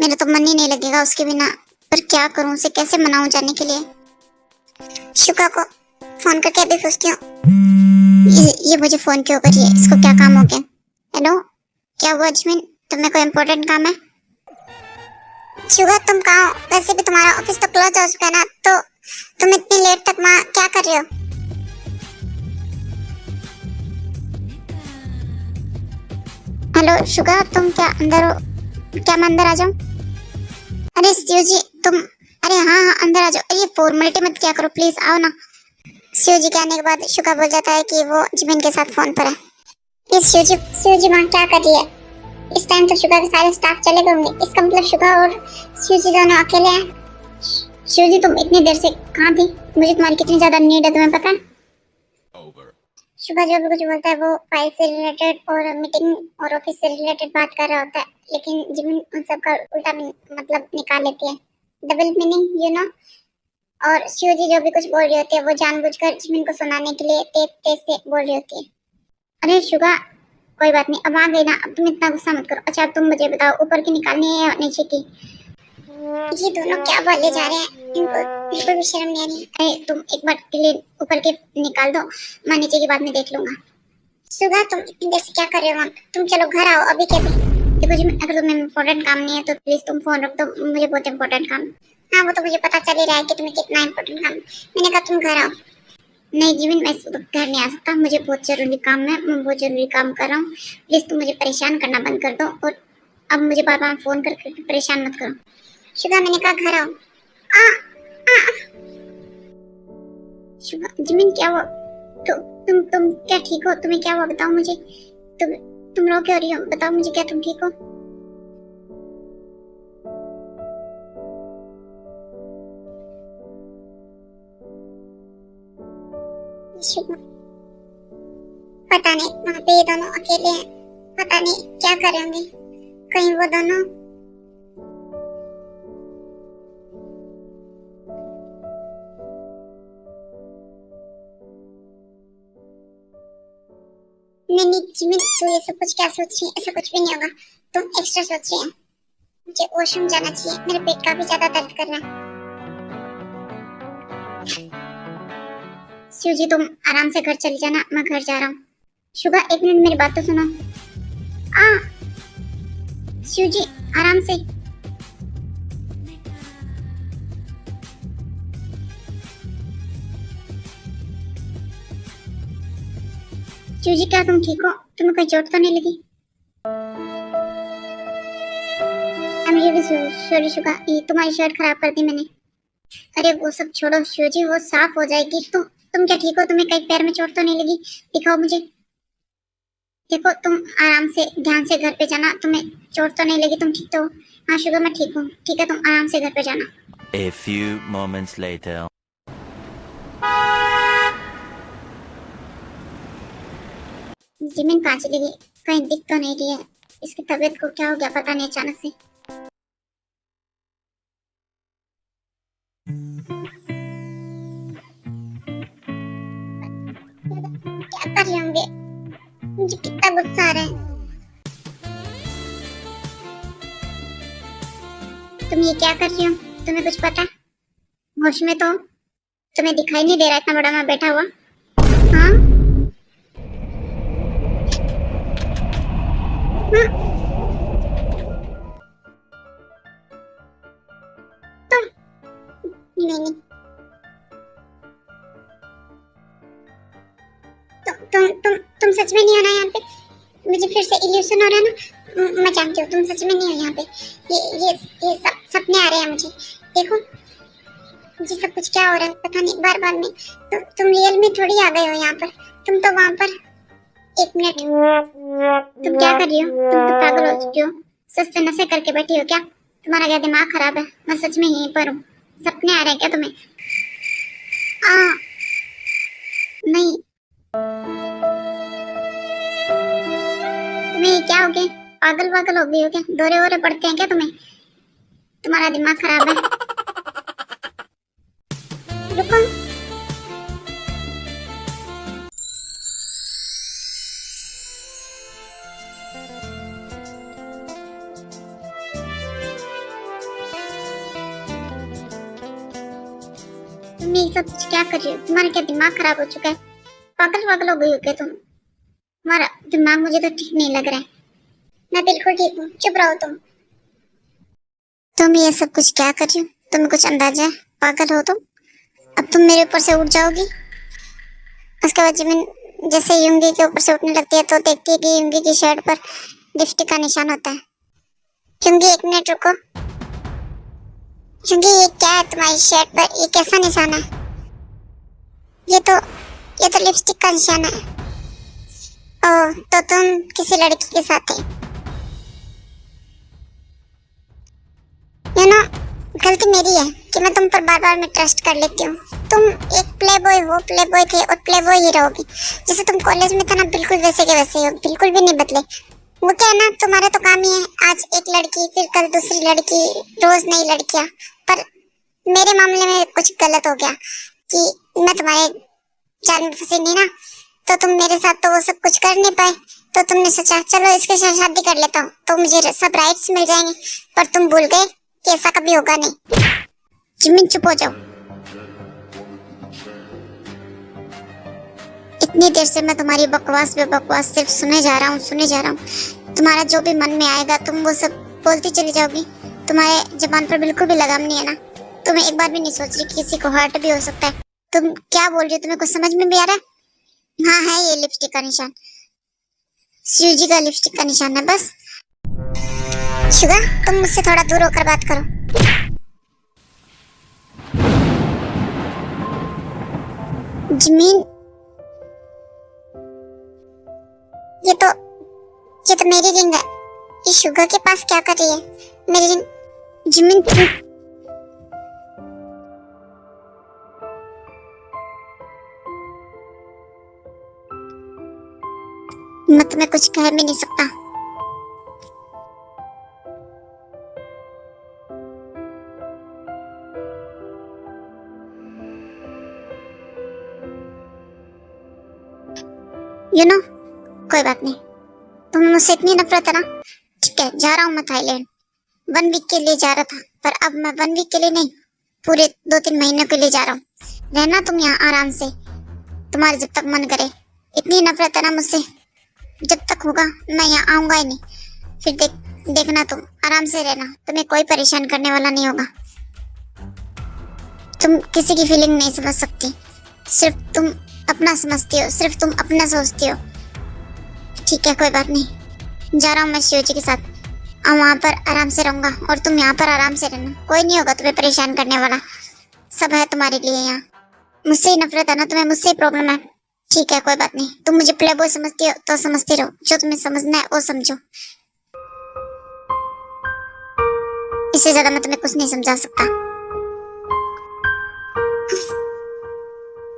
मेरा तो मन ही नहीं लगेगा उसके बिना। पर क्या करूं, उसे कैसे मनाऊं जाने के लिए? शुगा को फोन करके अभी पूछती हूँ। ये मुझे फोन क्यों करी है, इसको क्या काम हो गया? हेलो, क्या हुआ जिमिन, तुम्हें कोई इम्पोर्टेंट काम है? शुगा तुम कहाँ हो? वैसे भी तुम्हारा ऑफिस तो क्लोज हो चुका है ना, तो तुम इतनी लेट तक वहाँ क्या कर रहे हो? हेलो शुगा, तुम क्या अंदर हो? क्या मैं अंदर आ जाऊं? अरे शिवजी तुम, अरे हाँ अंदर आ जाओ। अरे फॉर्मेलिटी मत क्या करो प्लीज, आओ ना। शिवजी के आने के बाद शुगा बोल जाता है कि वो जिमिन के साथ फोन पर है। ये शिवजी वहाँ क्या कर रही है? इस टाइम तो शुगा के सारे स्टाफ चले गए होंगे, इसका मतलब शुगा और शिवजी दोनों अकेले हैं। शिवजी तुम इतनी देर से कहाँ थी? मुझे तुम्हारी कितनी ज्यादा नीड है, तुम्हें पता है? शुगा जो भी कुछ बोलता है वो फाइल से रिलेटेड और मीटिंग और ऑफिस से रिलेटेड बात कर रहा होता है, लेकिन जिमिन उन सब का उल्टा मतलब निकाल लेती है, डबल मीनिंग यू नो। और शिवजी जो भी कुछ बोल रही होती है वो जानबूझकर जिमिन को सुनाने के लिए तेज तेज से बोल रही होती है। अरे शुगा कोई बात नहीं, अब आ गई ना, अब तुम इतना गुस्सा मत करो। अच्छा अब तुम मुझे बताओ, ऊपर की निकालनी है या नीचे की? ये दोनों क्या बोले जा रहे हैं, इनको बिल्कुल भी शर्म नहीं आ रही। अरे तुम एक बार के लिए ऊपर के निकाल दो, मैं नीचे की बाद में देख लूंगा। शुगा तुम इतनी देर से क्या कर रहे हो? तुम चलो घर आओ अभी के अभी। देखो जी अगर तुम्हें इम्पोर्टेंट काम नहीं है तो प्लीज तुम फोन रख दो, मुझे बहुत इम्पोर्टेंट काम। हाँ वो तो मुझे पता चल ही रहा है कि तुम्हें कितना इम्पोर्टेंट काम। मैंने कहा तुम घर आओ। नहीं जिमिन मैं घर नहीं आ सकता, मुझे बहुत जरूरी काम है, मैं बहुत जरूरी काम कर रहा हूँ, प्लीज तुम मुझे परेशान करना बंद कर दो और अब मुझे बार बार फोन करके परेशान मत करो। शुगा मैंने कहा घर आओ। शुगा जिमिन क्या हुआ? तुम क्या ठीक हो? तुम्हें क्या हुआ बताओ मुझे, तुम रो क्यों रही हो? बताओ मुझे, क्या तुम ठीक हो? शुगा पता नहीं वहाँ पे ये दोनों अकेले हैं, पता नहीं क्या कर रहे होंगे, कहीं वो दोनों नहीं जिमिन तू ये सब कुछ क्या सोच रही है? ऐसा कुछ भी नहीं होगा, तुम एक्स्ट्रा सोच रही है। मुझे वॉशरूम जाना चाहिए, मेरे पेट काफी ज्यादा दर्द कर रहा है। शिवजी तुम आराम से घर चली जाना, मैं घर जा रहा हूँ। शुगा 1 मिनट मेरी बात तो सुनो। शिवजी आराम से। शिवजी क्या तुम ठीक हो? तुम्हें कोई चोट तो नहीं लगी? सॉरी शुगा, ये तुम्हारी शर्ट खराब कर दी मैंने। अरे वो सब छोड़ो शिवजी, वो साफ हो जाएगी। तुम क्या ठीक हो? तुम्हें कहीं पैर में चोट तो नहीं लगी? दिखाओ मुझे। देखो तुम आराम से ध्यान से घर पे जाना, तुम्हें चोट तो नहीं लगी? तुम ठीक तो? हाँ शुगर मैं ठीक हूँ। ठीक है तुम आराम से घर पे जाना। A few moments later. Jimin कहाँ चली गई? कहीं दिख तो नहीं रही है। इसकी तबीयत को क्या हो गया पता नहीं अचानक से। मुझे कितना गुस्सा आ रहा है। तुम ये क्या कर रही हो? तुम्हें कुछ पता? होश में तो? तुम्हें दिखाई नहीं दे रहा इतना बड़ा मैं बैठा हुआ? हाँ? नहीं, तुम सच में नहीं हो ना यहाँ पे? मुझे फिर से इल्यूशन हो रहा है ना। मैं जानती हूँ तुम सच में नहीं हो यहाँ पे। ये सब सपने आ रहे हैं मुझे। देखो मुझे सब कुछ क्या हो रहा है पता नहीं। बार बार में तुम रियल में थोड़ी आ गए हो यहाँ पर। तुम तो वहाँ पर। एक मिनट, तुम क्या कर रही हो? तुम तो पागल हो चुकी हो। सस्ते नशे करके बैठी हो क्या? तुम्हारा क्या दिमाग खराब है? मैं सच में यहीं पर हूँ। सपने आ रहे हैं क्या तुम्हें? नहीं, तुम्हें क्या हो गया? पागल हो गई हो क्या? दौरे वोरे पड़ते हैं क्या तुम्हें? तुम्हारा दिमाग खराब है। रुको, तुम ये सब कुछ क्या कर रही हो? तुम्हारा क्या दिमाग खराब हो चुका है? पागल हो गई हो क्या तुम? तुम्हारा दिमाग मुझे तो ठीक नहीं लग रहा है। मैं बिल्कुल ठीक हूँ, चुप रहो तुम ये सब कुछ क्या कर रही हो? तुम्हें कुछ अंदाजा है? पागल हो तुम? अब तुम मेरे ऊपर से उठ जाओगी। उसके बाद जिमिन जैसे यूंगी के ऊपर से उठने लगती है तो देखती है कि यूंगी की शर्ट पर लिपस्टिक का निशान होता है। यूंगी एक मिनट रुको। यूंगी ये क्या है तुम्हारी शर्ट पर? ये कैसा निशान है? ये तो लिपस्टिक का निशान है। ओह, तो तुम किसी लड़की के साथ थे। गलती मेरी है कि मैं तुम पर बार बार में ट्रस्ट कर लेती हूँ। तुम एक प्लेबॉय हो, प्लेबॉय थे और प्लेबॉय ही रहोगी। जैसे तुम कॉलेज में थे ना, बिल्कुल वैसे के वैसे हो, बिल्कुल भी नहीं बदले। वो क्या है ना, तुम्हारा तो काम ही है आज एक लड़की, फिर कल दूसरी लड़की, रोज नई लड़कियां। पर मेरे मामले में कुछ गलत हो गया कि मैं तुम्हारे जाल में फंसी नहीं ना, तो तुम मेरे साथ तो वो सब कुछ कर नहीं पाए। तो तुमने सोचा चलो इसके साथ शादी कर लेता हूँ तो मुझे सब राइट्स मिल जाएंगे। पर तुम भूल गए कि ऐसा कभी होगा नहीं। जिमिन चुप हो जाओ। इतनी देर से मैं तुम्हारी बकवास बेबकवास सिर्फ सुने जा रहा हूँ। तुम्हारा जो भी मन में आएगा तुम वो सब बोलती चली जाओगी। तुम्हारे जबान पर बिल्कुल भी लगाम नहीं है ना। तुम्हें एक बार भी नहीं सोच रही कि किसी को हर्ट भी हो सकता है। तुम क्या बोल रही हो? तुम्हें कुछ समझ में भी आ रहा है? हाँ है ये लिपस्टिक का निशान, सूजी का लिपस्टिक का निशान है बस। शुगा तुम मुझसे थोड़ा दूर होकर बात करो। जमीन ये तो मेरी रिंग है। ये शुगर के पास क्या कर रही है? मेरी रिंग। जमीन मैं तुम्हें कुछ कह भी नहीं सकता। कोई बात नहीं। तुम्हें मुझसे इतनी नफरत है ना, ठीक है जा रहा हूँ मैं थाईलैंड। 1 वीक के लिए जा रहा था पर अब मैं 1 वीक के लिए नहीं, पूरे 2-3 महीनों के लिए जा रहा हूँ। रहना तुम यहाँ आराम से, तुम्हारे जब तक मन करे। इतनी नफरत है ना मुझसे, जब तक होगा मैं यहाँ आऊंगा ही नहीं। फिर देखना तुम आराम से रहना, तुम्हें कोई परेशान करने वाला नहीं होगा। तुम किसी की फीलिंग नहीं समझ सकती, सिर्फ तुम अपना समझती हो, सिर्फ तुम अपना सोचती हो। ठीक है कोई बात नहीं, जा रहा हूँ मैं शिवजी के साथ। और वहाँ पर आराम से रहूंगा और तुम यहाँ पर आराम से रहना। कोई नहीं होगा तुम्हें परेशान करने वाला, सब है तुम्हारे लिए यहाँ। मुझसे ही नफरत है ना तुम्हें, मुझसे ही प्रॉब्लम है। ठीक है कोई बात नहीं, तुम मुझे प्ले बॉय समझती हो तो समझती रहो, जो तुम्हें समझना है वो समझो। इससे ज्यादा मैं तुम्हें कुछ नहीं समझा सकता।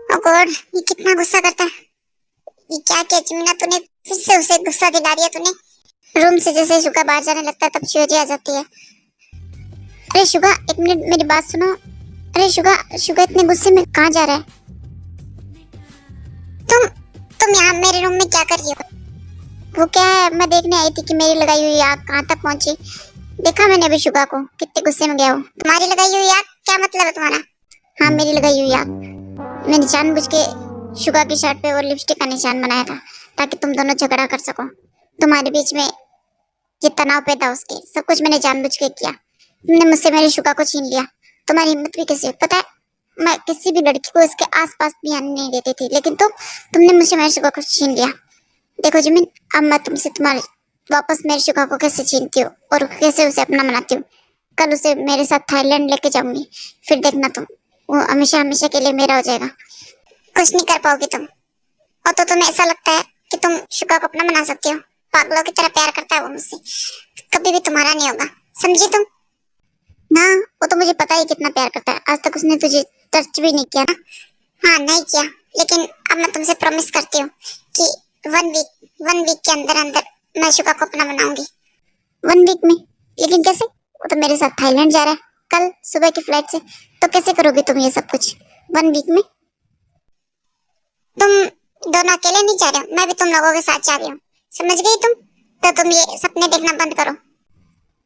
ओ गॉड, ये कितना गुस्सा करता है। ये क्या किया जिमिना तूने? फिर से उसे गुस्सा दिला दिया तूने। रूम से जैसे शुगा बाहर जाने लगता है तब शिवजी आ जाती है। अरे शुगा एक मिनट मेरी बात सुनो। अरे शुगा इतने गुस्से में कहाँ जा रहा है? तुम यहाँ मेरे रूम में क्या कर रही हो? वो क्या है, मैं देखने आई थी कि मेरी लगाई हुई आग कहाँ तक पहुंची। देखा मैंने अभी शुगा को, कितने गुस्से में गया हूँ। तुम्हारी लगाई हुई आग, क्या मतलब है तुम्हारा? हाँ, मेरी लगाई हुई आग। मैंने जानबूझ के शुगा की शर्ट पे वो लिपस्टिक का निशान बनाया था ताकि तुम दोनों झगड़ा कर सको। तुम्हारे बीच में ये तनाव पैदा हो सके, सब कुछ मैंने जानबूझ के किया। तुमने मुझसे मेरे शुगा को छीन लिया। तुम्हारी हिम्मत भी कैसे हुई? पता है, मैं किसी भी लड़की को इसके आसपास भी आने नहीं देती थी, लेकिन तुमने मुझसे मेरे शुगा को छीन लिया। देखो जिमिन, अब मैं तुमसे तुम्हारे वापस मेरे शुगा को कैसे छीनती हूँ और कैसे उसे अपना बनाती हूँ। कल उसे मेरे साथ थाईलैंड लेके जाऊंगी, फिर देखना तुम, वो हमेशा हमेशा के लिए मेरा हो जाएगा। कुछ नहीं कर पाओगी तुम। और तो तुम्हें ऐसा लगता है कि तुम शुगा को अपना बना सकती हो? पागलों की तरह प्यार करता है वो मुझसे, कभी भी तुम्हारा नहीं होगा, समझी तुम? ना, वो तो मुझे पता ही कितना प्यार करता है। आज तक उसने तुझे टच भी नहीं किया ना? हाँ, नहीं किया, लेकिन अब मैं तुमसे प्रॉमिस करती हूँ कि वन वीक के अंदर अंदर मैं शुगा को अपना बनाऊंगी। 1 वीक में? लेकिन कैसे? वो तो मेरे साथ थाईलैंड जा रहा है कल सुबह की फ्लाइट से, तो कैसे करोगी तुम ये सब कुछ 1 वीक में? तुम दोनों अकेले नहीं जा रहे हो, मैं भी तुम लोगों के साथ जा रही हूँ, समझ गई तुम? तो तुम ये सपने देखना बंद करो।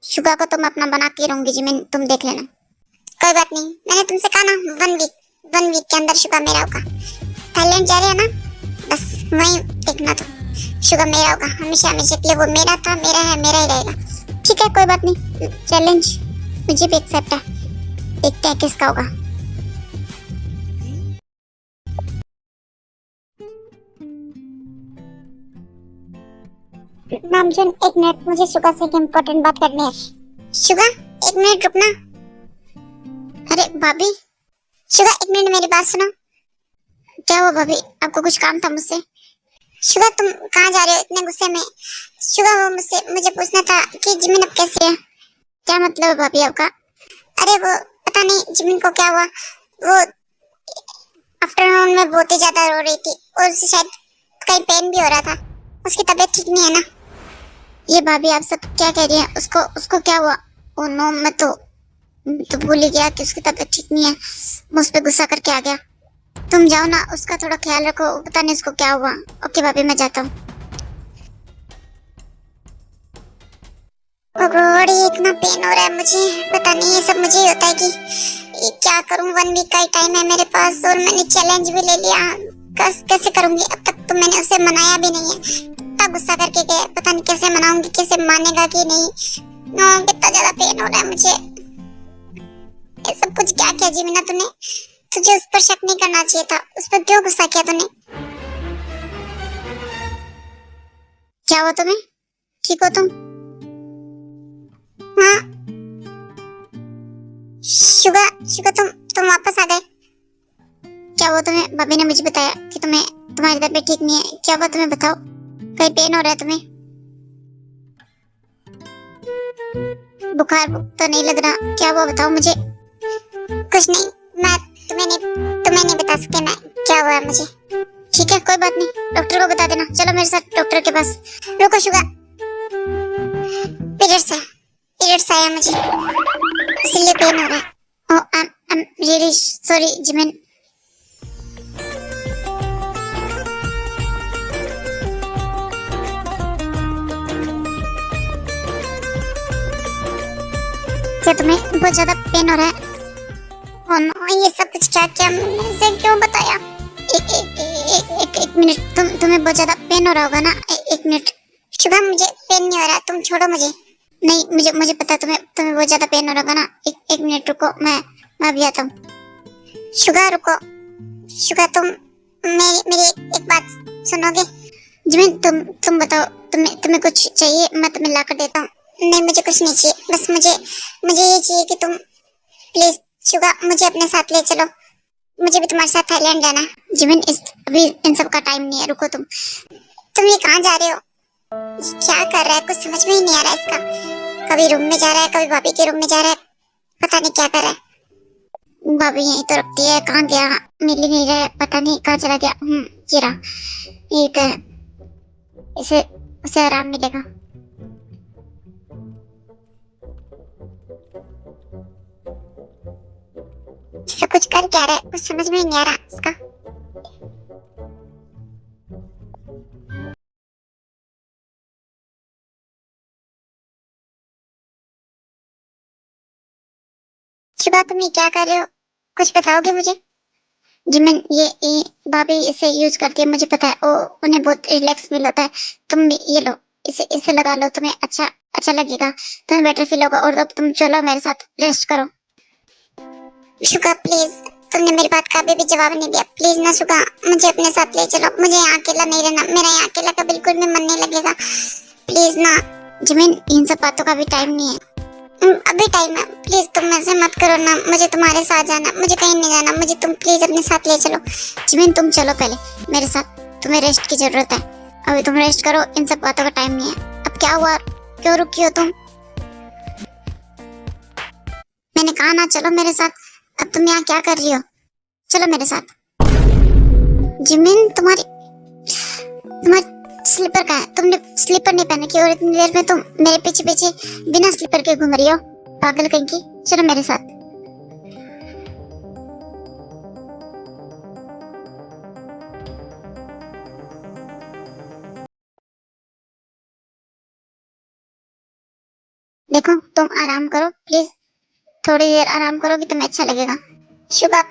शुगा को तुम अपना बना के रहूंगी जिमिन, तुम देख लेना। कोई बात नहीं, मैंने तुमसे कहा ना 1 वीक के अंदर शुगा मेरा होगा। थाईलैंड जा रहे हो ना, बस वहीं देखना तुम, शुगा मेरा होगा हमेशा हमेशा के लिए। वो मेरा था, मेरा है, मेरा ही रहेगा। ठीक है, कोई बात नहीं, चैलेंज मुझे भी एक्सेप्ट है। देखते हैं किसका होगा। नामजन, 1 मिनट, मुझे शुगा से एक इम्पोर्टेंट बात करनी है। शुगा, 1 मिनट रुकना। अरे भाभी, शुगा 1 मिनट मेरी बात सुनो। क्या हुआ भाभी, आपको कुछ काम था मुझसे? शुगा, तुम कहाँ जा रहे हो इतने गुस्से में? शुगा, वो मुझे पूछना था कि जिमिन अब कैसे है। क्या मतलब है भाभी आपका? अरे वो पता नहीं जिमिन को क्या हुआ, वो आफ्टरनून में बहुत ही ज्यादा रो रही थी और उसे शायद कहीं पेन भी हो रहा था। उसकी तबीयत ठीक नहीं है ना? ये भाभी आप सब क्या कह रही हैं? उसको क्या हुआ? ओ नो, मैं तो भूल ही गया कि उसकी तबीयत ठीक नहीं है। मुझ पे गुस्सा करके आ गया। तुम जाओ ना, उसका थोड़ा ख्याल रखो, पता नहीं उसको क्या हुआ। ओके भाभी, मैं जाता हूँ। इतना पेन हो रहा है मुझे, पता नहीं ये सब मुझे ही होता है कि क्या करूं। 1 वीक का ही टाइम है मेरे पास और मैंने चैलेंज भी ले लिया। कैसे करूंगी? अब तक तो मैंने उसे मनाया भी नहीं है, इतना गुस्सा करके गया, पता नहीं कैसे मनाऊंगी, कैसे मानेगा कि नहीं। कितना ज्यादा पेन हो रहा है मुझे। ये सब कुछ क्या किया जिमिना तूने? तुझे उस पर शक नहीं करना चाहिए था, उस पर क्यों गुस्सा किया तूने? क्या हुआ तुम्हें? ठीक हो तुम? हाँ शुगा, तुम वापस आ गए। क्या हुआ तुम्हें? भाभी ने मुझे बताया कि तुम्हारी तबीयत ठीक नहीं है। क्या हुआ तुम्हें, बताओ। कहीं पेन हो रहा है तुम्हें? बुखार तो नहीं लग रहा, क्या हुआ बताओ मुझे। कुछ नहीं, मैं तुम्हें नहीं बता सकती मैं क्या हुआ है मुझे। ठीक है, कोई बात नहीं, डॉक्टर को बता देना। चलो मेरे साथ डॉक्टर के पास। रुको शुगा, पीरियड्स आया मुझे, इसलिए पेन हो रहा है। Oh, I'm really sorry, Jimin. क्या तुम्हें बहुत ज्यादा पेन हो रहा है? Oh no, ये सब कुछ क्या क्या मुझे क्यों बताया? एक मिनट, तुम्हें बहुत ज्यादा पेन हो रहा होगा ना? एक मिनट शुभा, मुझे पेन नहीं हो रहा, तुम छोड़ो मुझे। नहीं, मुझे पता तुम्हें बहुत ज्यादा पेन हो रहा होगा ना। एक मिनट रुको, मैं अभी आता हूँ। शुगा रुको, शुगा तुम मेरी एक बात सुनोगे? जिमिन, तुम बताओ, तुम्हें कुछ चाहिए? मैं तुम्हें ला कर देता हूँ। नहीं, मुझे कुछ नहीं चाहिए, बस मुझे ये चाहिए कि तुम प्लीज शुगा मुझे अपने साथ ले चलो। मुझे भी तुम्हारे साथ थाईलैंड जाना है। जिमिन, अभी इन सब का टाइम नहीं है, रुको। तुम ये कहाँ जा रहे हो? क्या कर रहा है? कुछ समझ में ही नहीं आ रहा है इसका। कभी रूम में जा रहा है, कभी भाभी के रूम में जा रहा है, पता नहीं क्या कर रहा है। भाभी यहीं तो रखती है, कहाँ गया? मिल ही नहीं रहा है, पता नहीं कहाँ चला गया। ये रहा, ये तो है, उसे आराम मिलेगा। कुछ कर क्या रहा है, कुछ समझ में ही नहीं आ रहा इसका। शुगा तुम ये क्या कर रहे हो, कुछ बताओगे मुझे? जिमिन ये भाभी इसे यूज करती है, मुझे पता है। ओ उन्हें बहुत रिलैक्स फील होता है। तुम भी ये लो, इसे इसे लगा लो, तुम्हें अच्छा अच्छा लगेगा, तुम्हें बेटर फील होगा। और अब तुम चलो मेरे साथ रेस्ट करो। शुगा प्लीज, तुमने मेरी बात का अभी भी जवाब नहीं दिया। प्लीज ना शुगा, मुझे अपने साथ ले चलो, मुझे यहाँ अकेला नहीं रहना, मेरा यहाँ अकेला का बिल्कुल भी मन नहीं लगेगा। प्लीज ना। जिमिन इन सब बातों का भी टाइम नहीं है। अभी टाइम है, प्लीज तुम ऐसे मत करो ना, मुझे तुम्हारे साथ जाना, मुझे कहीं नहीं जाना, मुझे तुम प्लीज अपने साथ ले चलो। जिमिन तुम चलो पहले मेरे साथ, तुम्हें रेस्ट की जरूरत है। अभी तुम रेस्ट करो, इन सब बातों का टाइम नहीं है। अब क्या हुआ, क्यों रुकी हो तुम? मैंने कहा ना चलो मेरे साथ। अब तुम यहाँ क्या कर रही हो? चलो मेरे साथ। जिमिन तुम्हारी स्लीपर कहाँ है? तुमने स्लीपर नहीं पहने की और इतनी देर में तुम मेरे पीछे पीछे बिना स्लीपर के घूम रही हो, पागल कहीं की। चलो मेरे साथ। देखो तुम आराम करो प्लीज, थोड़ी देर आराम करोगी तुम्हें अच्छा लगेगा। शुभा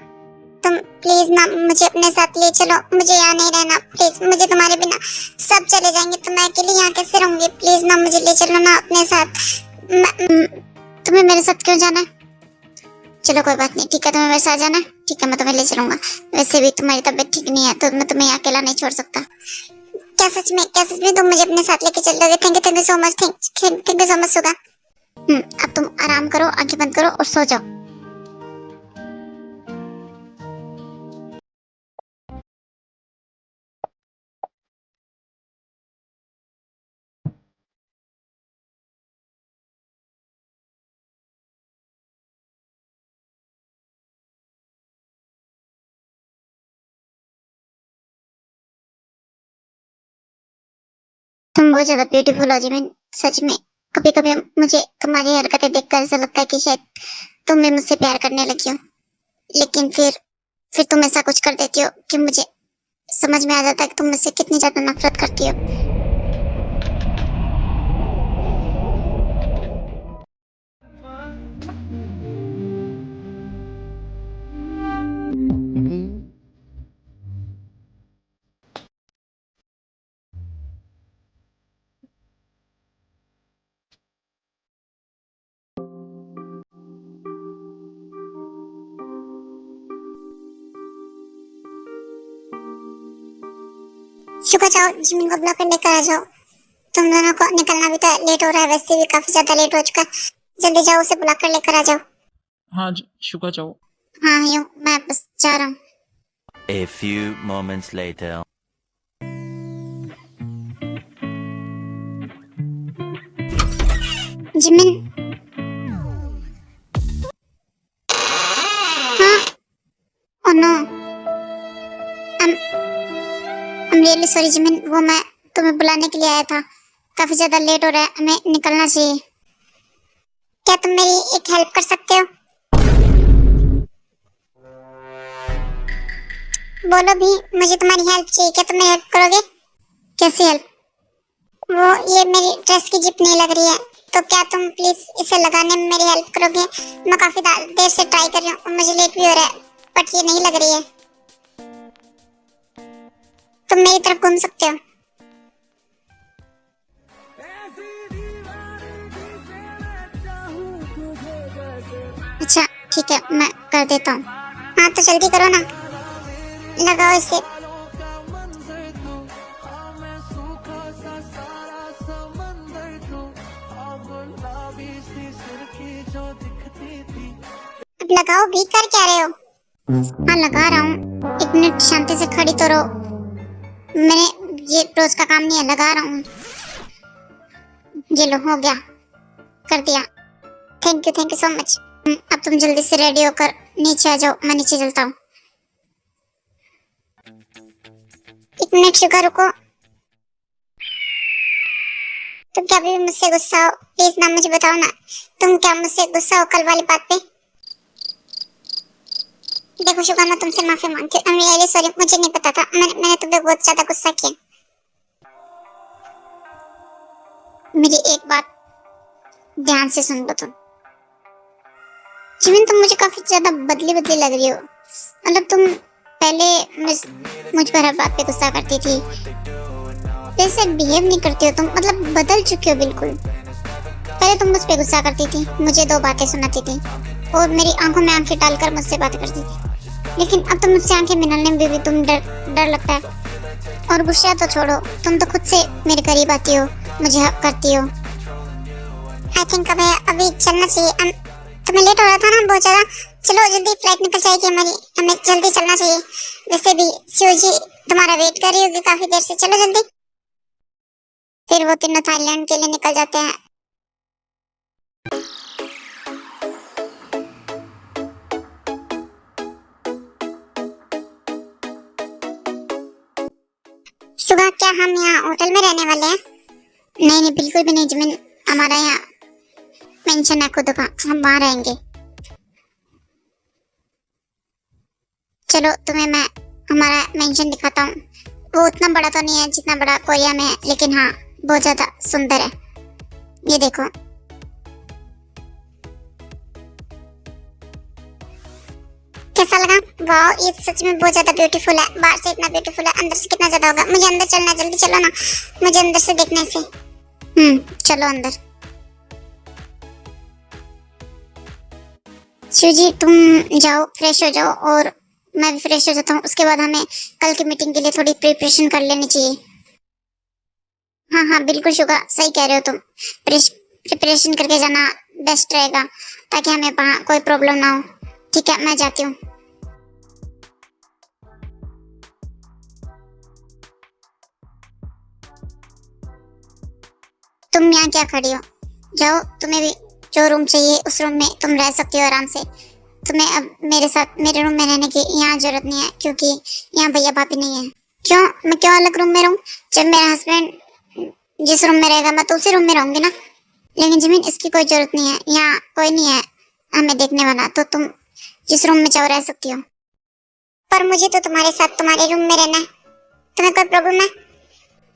तुम प्लीज ना मुझे अपने साथ ले चलो, मुझे यहाँ नहीं रहना प्लीज, मुझे तुम्हारे बिना सब चले जाएंगे तो मैं अकेले यहाँ कैसे रहूंगी? प्लीज ना मुझे ले चलो ना अपने साथ। तुम्हें मेरे साथ क्यों जाना है? चलो कोई बात नहीं, ठीक है तुम्हें मेरे साथ जाना है, ठीक है मैं तुम्हें ले चलूंगा। वैसे भी तुम्हारी तबीयत ठीक नहीं है तो मैं तुम्हें यहाँ अकेला नहीं छोड़ सकता। क्या सच में तुम मुझे अपने साथ लेके चल दोगे? Thank you so much, thank you so much Suga. अब तुम आराम करो, आंखें बंद करो और सो जाओ। तुम बहुत ज्यादा ब्यूटीफुल हो जिमिन, सच में। कभी कभी मुझे तुम्हारी हरकतें देखकर ऐसा लगता है कि शायद तुम भी मुझसे प्यार करने लगी हो, लेकिन फिर तुम ऐसा कुछ कर देती हो कि मुझे समझ में आ जाता है कि तुम मुझसे कितनी ज्यादा नफरत करती हो। शुक्र जाओ, जिमिन को बुला कर लेकर आ जाओ। तुम दोनों को निकलना भी तो लेट हो रहा है, वैसे भी काफी ज्यादा लेट हो चुका है। जल्दी जाओ, उसे बुला कर लेकर आ जाओ। हाँ शुगा जाओ। हाँ यूँ मैं बस जा रहा हूँ। A few moments later. Jimin हाँ, oh no, I'm really sorry Jimin, वो मैं तुम्हें बुलाने के लिए आया था। काफी ज्यादा लेट हो रहा है, हमें निकलना चाहिए। क्या तुम मेरी एक हेल्प कर सकते हो? बोलो भी, मुझे तुम्हारी हेल्प चाहिए, क्या तुम मेरी हेल्प करोगे? कैसी हेल्प? वो ये मेरी ड्रेस की जिप नहीं लग रही है, तो क्या तुम प्लीज इसे लगाने में मेरी हेल्प करोगे? मैं काफी देर से ट्राई कर रही हूँ और मुझे लेट भी हो रहा है, बट ये नहीं लग रही है। तुम मेरी तरफ घूम सकते हो। अच्छा ठीक है, मैं कर देता हूँ। हाँ तो जल्दी करो ना, लगाओ इसे। अब लगाओ भी, कर क्या रहे हो? हाँ लगा रहा हूँ, एक मिनट शांति से खड़ी तो रहो। मैंने ये रोज का काम नहीं है, लगा रहा हूँ। ये लो, हो गया, कर दिया। Thank you so much. अब तुम जल्दी से रेडी होकर नीचे आ जाओ, मैं नीचे चलता हूँ। एक मिनट शुगा रुको। तुम क्या अभी भी मुझसे गुस्सा हो? प्लीज ना मुझे बताओ ना, तुम क्या मुझसे गुस्सा हो कल वाली बात पे? देखो शुगा, मैं तुमसे माफी मांगती हूँ। I'm really sorry, मुझे नहीं पता था, मैंने तुम्हें बहुत ज्यादा गुस्सा किया। मेरी एक बात ध्यान से सुन लो तुम। जिमिन, तुम मुझे काफी ज्यादा बदली बदली लग रही हो। मतलब तुम पहले मुझ पर हर बात पे गुस्सा करती थी, वैसे बिहेव नहीं करती हो तुम, मतलब बदल चुकी हो बिल्कुल। पहले तुम मुझ पे गुस्सा करती थी, मुझे दो बातें सुनाती थी और मेरी आंखों में आंखें डालकर मुझसे बातें करती थी। लेकिन अब तो मुझसे आंखें मिलाने में भी तुम डर लगता है। और गुस्सा तो छोड़ो, तुम तो खुद से मेरे करीब आती हो, मुझे हक करती हो। आई थिंक अभी चलना चाहिए। तुम्हें लेट हो रहा था ना बहुत ज्यादा। चलो जल्दी, फ्लाइट निकल जाएगी हमारी, हमें जल्दी चलना चाहिए। वैसे भी शिव जी तुम्हारा वेट कर रही होगी काफी देर से, चलो जल्दी। फिर वो तीनों थाईलैंड के लिए निकल जाते हैं। सुबह क्या हम यहाँ होटल में रहने वाले हैं? नहीं नहीं, बिल्कुल भी नहीं जिमिन, हमारा यहाँ मेंशन है खुद का, हम वहाँ रहेंगे। चलो तुम्हें मैं हमारा मेंशन दिखाता हूँ। वो उतना बड़ा तो नहीं है जितना बड़ा कोरिया में है, लेकिन हाँ बहुत ज्यादा सुंदर है। ये देखो। कैसा लगा? वाह, ये सच में बहुत ज्यादा ब्यूटीफुल है। बाहर से इतना ब्यूटीफुल है, अंदर से कितना ज्यादा होगा। मुझे अंदर चलना है, जल्दी चलो ना, मुझे अंदर से देखने से। चलो अंदर। शिव जी तुम जाओ, फ्रेश हो जाओ और मैं भी फ्रेश हो जाता हूँ। उसके बाद हमें कल की मीटिंग के लिए थोड़ी प्रिपरेशन कर लेनी चाहिए। हाँ हाँ बिल्कुल शुगा, सही कह रहे हो तुम। प्रिपरेशन करके जाना बेस्ट रहेगा, ताकि हमें वहाँ कोई प्रॉब्लम ना हो। ठीक है, मैं जाती हूँ। तुम यहाँ क्या खड़ी हो? जाओ, तुम्हें भी जो रूम चाहिए उस रूम में तुम रह सकती हो आराम से। तुम्हें अब मेरे साथ मेरे रूम में रहने की यहाँ जरूरत नहीं है, क्योंकि यहाँ भैया भाभी नहीं है। क्यों? मैं क्यों अलग रूम में रहूँ? जब मेरा हस्बैंड जिस रूम में रहेगा मैं तो उसी रूम में रहूंगी ना। लेकिन जमीन, इसकी कोई जरूरत नहीं है, यहाँ कोई नहीं है हमें देखने वाला, तो तुम जिस रूम में चाहो रह सकती हो। पर मुझे तो तुम्हारे साथ तुम्हारे रूम में रहना है। तुम्हें कोई प्रॉब्लम है?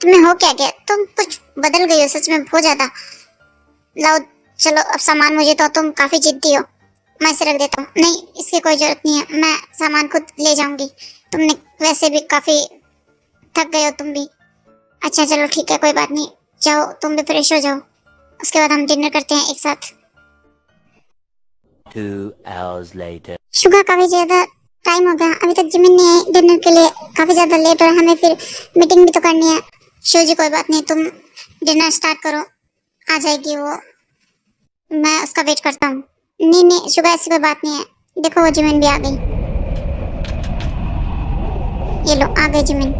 तुम्हें हो क्या गया? तुम कुछ बदल गई हो सच में बहुत ज्यादा। लाओ चलो अब सामान, मुझे तो तुम काफी जिद्दी हो। मैं इसे रख देता हूँ। नहीं, इसकी कोई जरूरत नहीं है, मैं सामान खुद ले जाऊंगी। तुमने वैसे भी काफी थक गए हो तुम भी। अच्छा चलो ठीक है, कोई बात नहीं, जाओ तुम भी फ्रेश हो जाओ। उसके बाद हम डिनर करते हैं एक साथ। 2 hours later. शुगर, काफी ज्यादा टाइम हो गया, अभी तक जिमिन नहीं आई डिनर के लिए। काफी ज्यादा लेट हो रहा है, हमें फिर मीटिंग भी तो करनी है। शिव जी कोई बात नहीं, तुम डिनर स्टार्ट करो, आ जाएगी वो, मैं उसका वेट करता हूँ। नहीं नहीं शुगर, ऐसी कोई बात नहीं है। देखो वो जिमिन भी आ गई। ये लो, आ गई Jimin.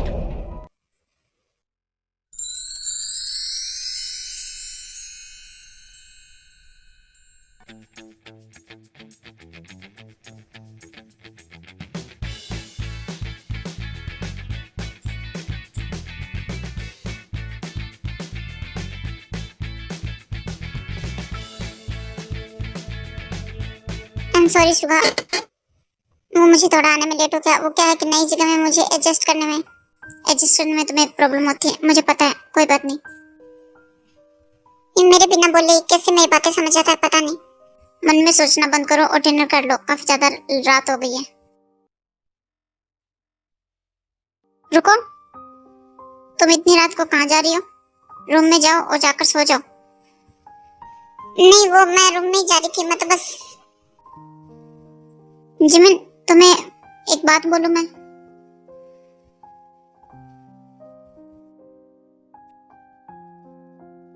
I am sorry Suga, वो मुझे थोड़ा आने में लेट हो गया। वो क्या है कि नई जगह में मुझे एडजस्ट करने में तुम्हें प्रॉब्लम होती है, मुझे पता है। कोई बात नहीं। ये मेरे बिना बोले कैसे मेरी बातें समझ जाता है, पता नहीं। मन में सोचना बंद करो और डिनर कर लो, काफी ज्यादा रात हो गई है। रुको, तुम इतनी रात को कहाँ जा रही हो? रूम में जाओ और जाकर सो जाओ। नहीं, वो मैं रूम में ही जा रही थी, मैं तो बस। जिमिन, तुम्हें एक बात बोलूं मैं?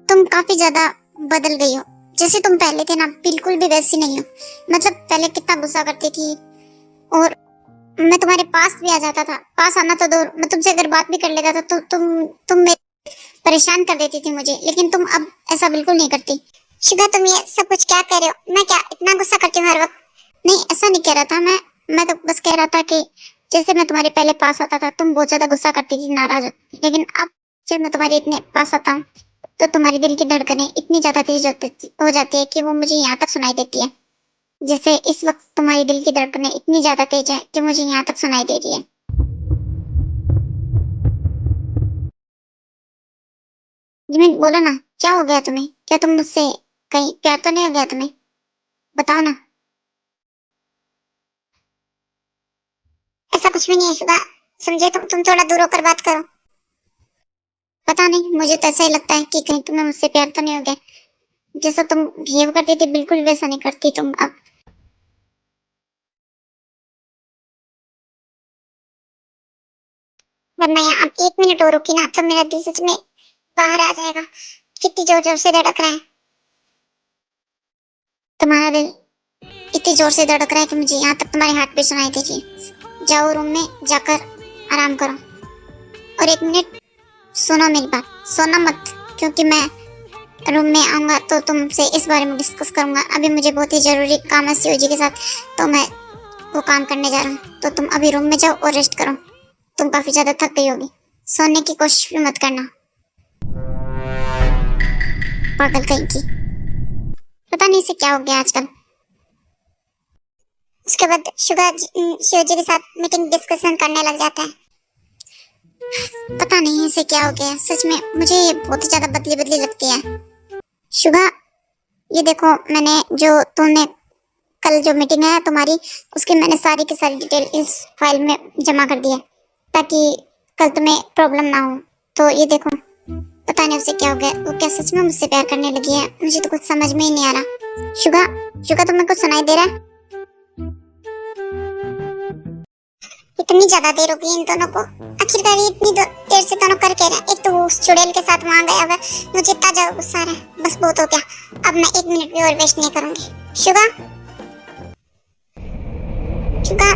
तुम काफी ज्यादा बदल गई हो। जैसे तुम पहले थे ना, बिल्कुल भी वैसी नहीं हो। मतलब पहले कितना गुस्सा करती थी, और मैं तुम्हारे पास भी आ जाता था। पास आना तो दूर, मैं तुमसे अगर बात भी कर लेता था तो तुम मेरे परेशान कर देती थी मुझे। लेकिन तुम अब ऐसा बिल्कुल नहीं करती। शुगा, तुम ये सब कुछ क्या कह रहे हो? मैं क्या इतना गुस्सा करती हूँ हर वक्त? नहीं, ऐसा नहीं कह रहा था मैं तो बस कह रहा था कि जैसे मैं तुम्हारे पहले पास आता था तुम बहुत ज्यादा गुस्सा करती थी, नाराज होती थी। लेकिन अब जब मैं तुम्हारे इतने पास आता हूँ तो तुम्हारी दिल की धड़कनें इतनी ज्यादा तेज हो जाती है कि वो मुझे यहाँ तक सुनाई देती है। जैसे इस वक्त तुम्हारी दिल की धड़कनें इतनी ज्यादा तेज है कि मुझे यहाँ तक सुनाई दे रही है। जिमिन बोलो ना, क्या हो गया तुम्हें? क्या तुम मुझसे कहीं प्यार तो नहीं हो गया तुम्हें? बताओ ना। कुछ भी नहीं है शुगा, समझे? तुम थोड़ा दूर होकर बात करो। पता नहीं, मुझे तो ऐसा ही लगता है कि कहीं तुम्हें मुझसे प्यार तो नहीं हो गया। जैसा तुम बिहेव करती थी बिल्कुल वैसा नहीं करती तुम अब। वरना यहाँ अब 1 मिनट और रुकी ना तो मेरा दिल सच में बाहर आ जाएगा। कितनी जोर जोर से धड़क रहा है तुम्हारा दिल, इतनी जोर से धड़क रहा है कि मुझे यहाँ तक तुम्हारे हाथ पे सुनाई दीजिए। जाओ रूम में जाकर आराम करो। और 1 मिनट सुनो मेरी बात, सोना मत, क्योंकि मैं रूम में आऊंगा तो तुमसे इस बारे में डिस्कस करूंगा। अभी मुझे बहुत ही जरूरी काम है सीओजी के साथ, तो मैं वो काम करने जा रहा हूँ। तो तुम अभी रूम में जाओ और रेस्ट करो। तुम काफी ज्यादा थक गई होगी, सोने की कोशिश भी मत करना। पागल कहीं की, पता नहीं इसे क्या हो गया आजकल। उसके बाद शुगा शिवजी के साथ मीटिंग डिस्कशन करने लग जाता है। पता नहीं इसे क्या हो गया, सच में मुझे ये बहुत ही ज्यादा बदली बदली लगती है। शुगा, ये देखो, मैंने जो तुमने कल जो मीटिंग है तुम्हारी, उसकी मैंने सारी की सारी डिटेल इस फाइल में जमा कर दी है, ताकि कल तुम्हें प्रॉब्लम ना हो। तो ये देखो, पता नहीं उसे क्या हो गया, वो क्या सच में मुझसे प्यार करने लगी है? मुझे तो कुछ समझ में ही नहीं आ रहा। शुगा, शुगा, तुम्हें कुछ सुनाई दे रहा है? इतनी ज्यादा देर हो गई इन दोनों को, आखिरकार ये इतनी देर से दोनों कर क्या रहे हैं? एक तो वो उस चुड़ैल के साथ वहां गया हुआ है, मुझे इतना ज्यादा गुस्सा आ रहा है। बस बहुत हो गया, अब मैं 1 मिनट भी और वेस्ट नहीं करूंगी। शुगा, शुगा,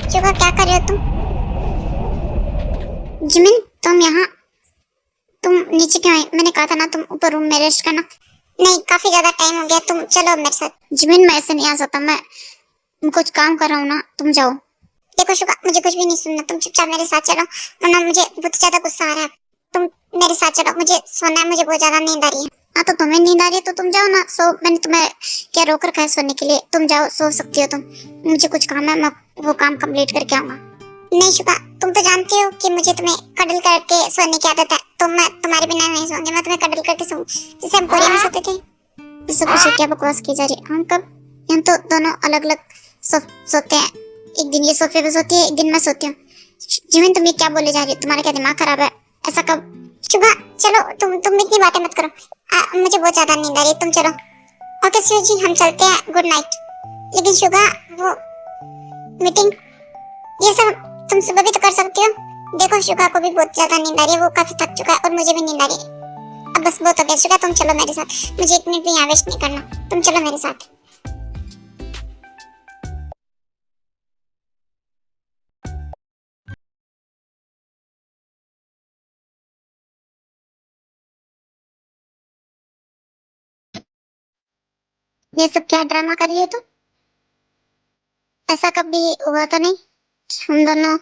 शुगा, क्या कर रहे हो तुम? जिमिन, तुम यहाँ, तुम नीचे क्यों आई? मैंने कहा था ना तुम ऊपर रूम में रेस्ट करना। नहीं, काफी ज्यादा टाइम हो गया, तुम चलो मेरे साथ। जिमिन, मैं ऐसे नहीं आ सकता, मैं कुछ काम कर रहा हूँ ना, तुम जाओ। देखो शुगा, मुझे कुछ भी नहीं सुनना, तुम चुपचाप मेरे साथ चलो, वरना मुझे बहुत ज्यादा गुस्सा आ रहा है। तुम मेरे साथ चलो, मुझे सोना है, मुझे बहुत ज्यादा नींद आ रही है। हाँ, तो तुम्हें नींद आ रही है तो तुम जाओ ना, सो। मैंने तुम्हें क्या रोक रखा है सोने के लिए? तुम जाओ, सो सकती हो तुम। मुझे कुछ काम है, मैं वो काम कंप्लीट करके आऊंगा। नहीं शुगा, तुम तो जानती हो कि मुझे तुम्हें कडल करके सोने की आदत है, तो मैं तुम्हारे बिना नहीं सोऊंगी, मैं तुम्हें कडल करके सोऊं, जैसे हम कोरिया में सोते थे। इससे कुछ क्या बकवास की जा रही है? हम कब, हम तो दोनों अलग अलग सोते हैं। एक दिन ये सोफे पे सोती है, एक दिन मैं सोती हूँ। जिमिन, तुम ये क्या बोले जा रही हो? तुम्हारा क्या दिमाग खराब है? ऐसा कब? शुगा, चलो, तुम इतनी बातें मत करो, मुझे बहुत ज्यादा नींद आ रही है, तुम चलो। ओके शिवजी, हम चलते हैं, गुड नाइट। लेकिन शुगा, वो मीटिंग, ये सब तुम सुबह भी तो कर सकती हो। देखो शुगा को भी बहुत ज्यादा नींद आ रही है, वो काफी थक चुका है और मुझे भी नींद आ रही है। अब बस बहुत हो गया शुगा, तुम चलो मेरे साथ, मुझे 1 मिनट भी यहाँ वेस्ट नहीं करना, तुम चलो मेरे साथ। ये सब क्या ड्रामा कर रही है तू? ऐसा कभी हुआ तो नहीं हम दोनों?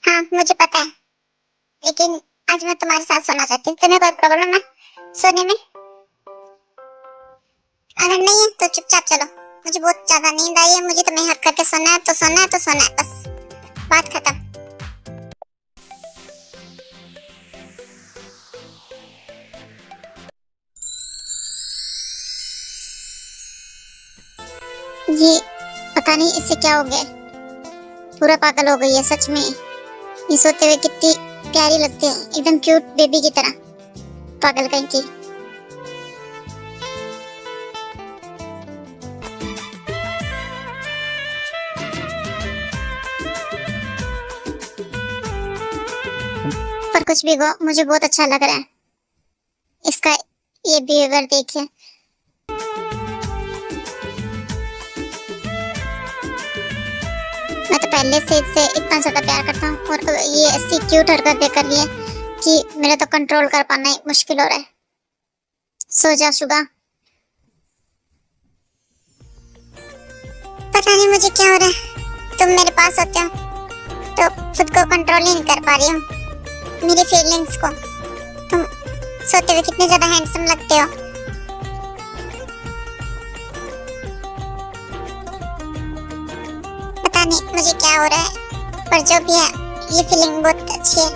हाँ, मुझे पता है, लेकिन आज मैं तुम्हारे साथ सोना चाहती हूँ। तुम्हें कोई प्रॉब्लम है सोने में? अगर नहीं है तो चुपचाप चलो, मुझे बहुत ज्यादा नींद आई है, मुझे तुम्हें हक करके सोना है तो सोना है, तो सोना है, बस बात खत्म। ये पता नहीं इससे क्या हो गया, पूरा पागल हो गई है सच में। ये सोते हुए कितनी प्यारी लगती है, एकदम क्यूट बेबी की तरह। पागल कहीं की। पर कुछ भी हो, मुझे बहुत अच्छा लग रहा है इसका ये बिहेवियर देखिए। मैं तो पहले से इससे इतना ज्यादा प्यार करता हूँ और ये ऐसी क्यूट हरकतें कर रही है कि मेरा तो कंट्रोल कर पाना ही मुश्किल हो रहा है। सो जा शुगा। पता नहीं मुझे क्या हो रहा है, तुम मेरे पास होते हो तो खुद को कंट्रोल ही नहीं कर पा रही हूँ, मेरी फीलिंग्स को। तुम सोते हुए कितने ज्यादा हैंडसम लगते हो। पता नहीं मुझे क्या हो रहा है, पर जो भी है ये फीलिंग बहुत अच्छी है।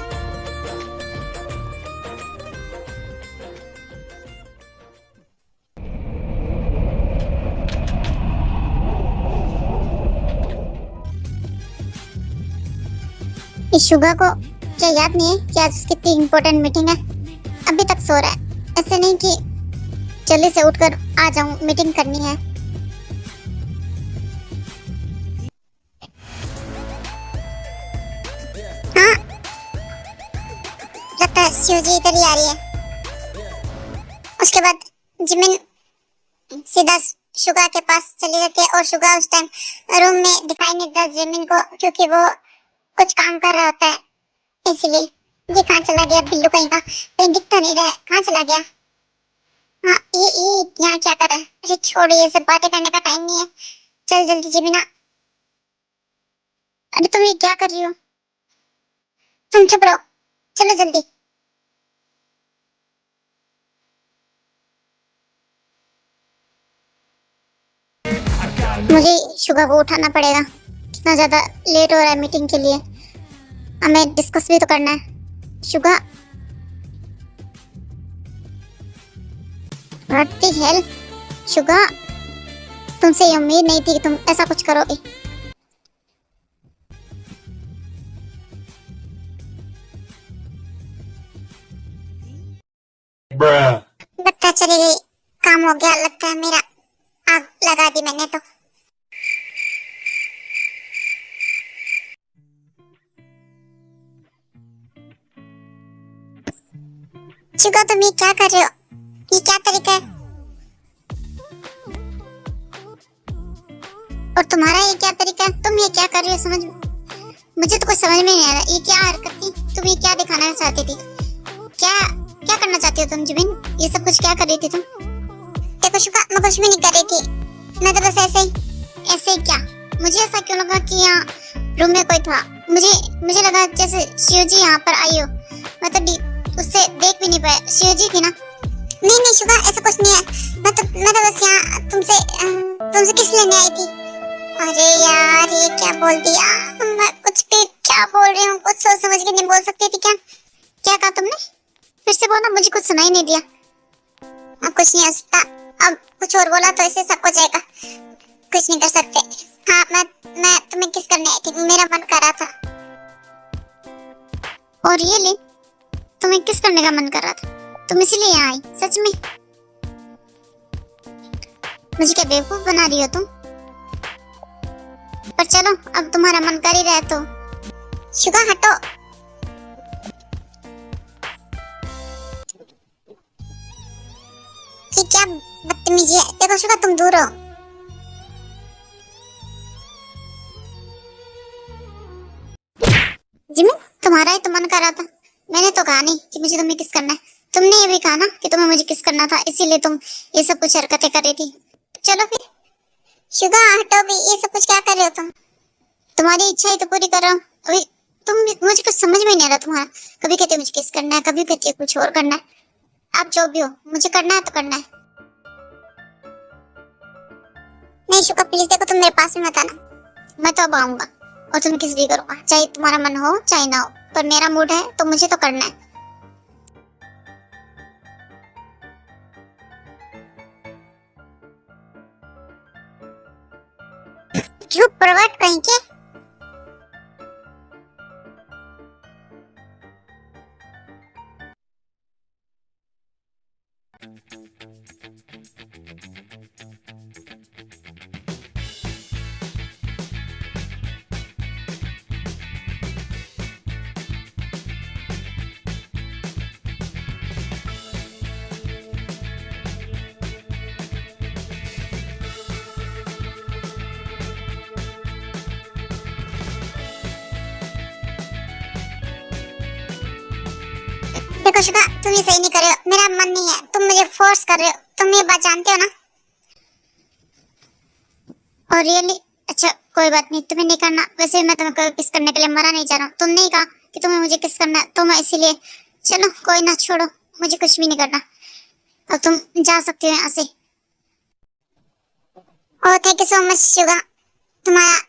इस शुगा को क्या याद नहीं है कि आज उसकी इतनी इम्पोर्टेंट मीटिंग है? अभी तक सो रहा है। ऐसे नहीं कि जल्दी से उठकर आ जाऊं, मीटिंग करनी है। हाँ, लगता है शिवजी इधर ही आ रही है। उसके बाद जिमिन सीधा शुगा के पास चली जाती है और शुगा उस टाइम रूम में दिखाई नहीं देता जिमिन को, क्योंकि वो कुछ काम कर रहा होता है। इसलिए ये कहाँ चला गया बिल्लू कहीं का? कहीं दिखता नहीं रहा है, कहाँ चला गया? हाँ, ये यहाँ क्या कर रहा है? अरे छोड़, ये सब बातें करने का टाइम नहीं है। चल जल्दी जिमिना। अरे तुम ये क्या कर रही हो? तुम चुप रहो, चलो जल्दी। मुझे शुगा को उठाना पड़ेगा, कितना ज्यादा लेट हो रहा है मीटिंग के लिए। हमें डिस्कस भी तो करना है। Suga, what the hell? Suga, तुमसे ये उम्मीद नहीं थी कि तुम ऐसा कुछ करोगे। लगता चली गई, काम हो गया लगता है मेरा। आग लगा दी मैंने तो। शुगा, तुम ये क्या कर रहे हो? ये क्या तरीका है? और तुम्हारा ये क्या तरीका है? तुम ये क्या कर रही हो? मुझे तो कुछ समझ में नहीं आ रहा। ये क्या हरकत थी? तुम ये क्या दिखाना चाहती थी? क्या क्या करना चाहती हो तुम जिमिन? ये सब कुछ क्या कर रही थी तुम? देखो शुगा, मैं कुछ भी नहीं कर रही थी। मैं तो बस ऐसे ही क्या? मुझे ऐसा क्यों लगा कि यहाँ रूम में कोई था? मुझे लगा जैसे शिवजी यहाँ पर आई हो। मैं तो उससे देख भी नहीं पाया। शिवजी थी ना? नहीं शुगा, ऐसा कुछ नहीं है। मैं तो बस यहाँ तुमसे किस लेने आई थी। अरे यार, ये क्या बोल दिया? मैं कुछ भी क्या बोल रही हूँ? कुछ सोच समझ के नहीं बोल सकती थी क्या? क्या कहा तुमने? फिर से बोलना, मुझे कुछ सुनाई नहीं दिया। अब कुछ नहीं हो सकता। अब कुछ और बोला तो ऐसे सब हो जाएगा। कुछ नहीं कर सकते। हाँ, मैं तुम्हें किस करने आई थी, मेरा मन कर रहा था। और ये ले, तुम्हें किस करने का मन कर रहा था? तुम इसीलिए यहाँ आई? सच में? मुझे क्या बेवकूफ बना रही हो तुम? पर चलो, अब तुम्हारा मन कर ही रहा है तो। शुगा हटो। ये क्या बदतमीजी है? देखो शुगा, तुम दूर हो। जिमिन, तुम्हारा ही तो मन कर रहा था। मैंने तो कहा नहीं कि मुझे तुम्हें किस करना है। तुमने ये भी कहा ना कि तुम्हें मुझे किस करना था, इसीलिए तुम ये सब कुछ हरकतें कर रही थी। चलो फिर। शुगा हटो भी, ये सब कुछ क्या कर रहे हो तुम? तुम्हारी इच्छा ही तो पूरी कर रहा हूँ। अभी मुझे कुछ समझ में नहीं आ रहा तुम्हारा। कभी कहते हो मुझे किस करना है, कभी कहते हो कुछ और करना है। आप जो भी हो, मुझे करना है तो करना है। नहीं शुगा प्लीज, देखो तुम मेरे पास में मत आना। मैं तो अब आऊंगा और तुम्हें किस भी करूंगा, चाहे तुम्हारा मन हो चाहे ना हो। पर मेरा मूड है तो मुझे तो करना है। चुप परवट कहीं के। देखो शुगा, तुम ये सही नहीं कर रहे हो। मेरा मन नहीं है, तुम मुझे फोर्स कर रहे हो। तुम ये बात जानते हो ना? और रियली? अच्छा कोई बात नहीं, तुम्हें नहीं करना। वैसे मैं तुम्हें किस करने के लिए मना नहीं जा रहा हूँ। तुमने ही कहा कि तुम्हें मुझे किस करना है, तो मैं इसीलिए। चलो कोई ना, छोड़ो, मुझे कुछ भी नहीं करना। अब तुम जा सकते हो यहाँ से। Oh thank you so much Suga, तुम्हारा।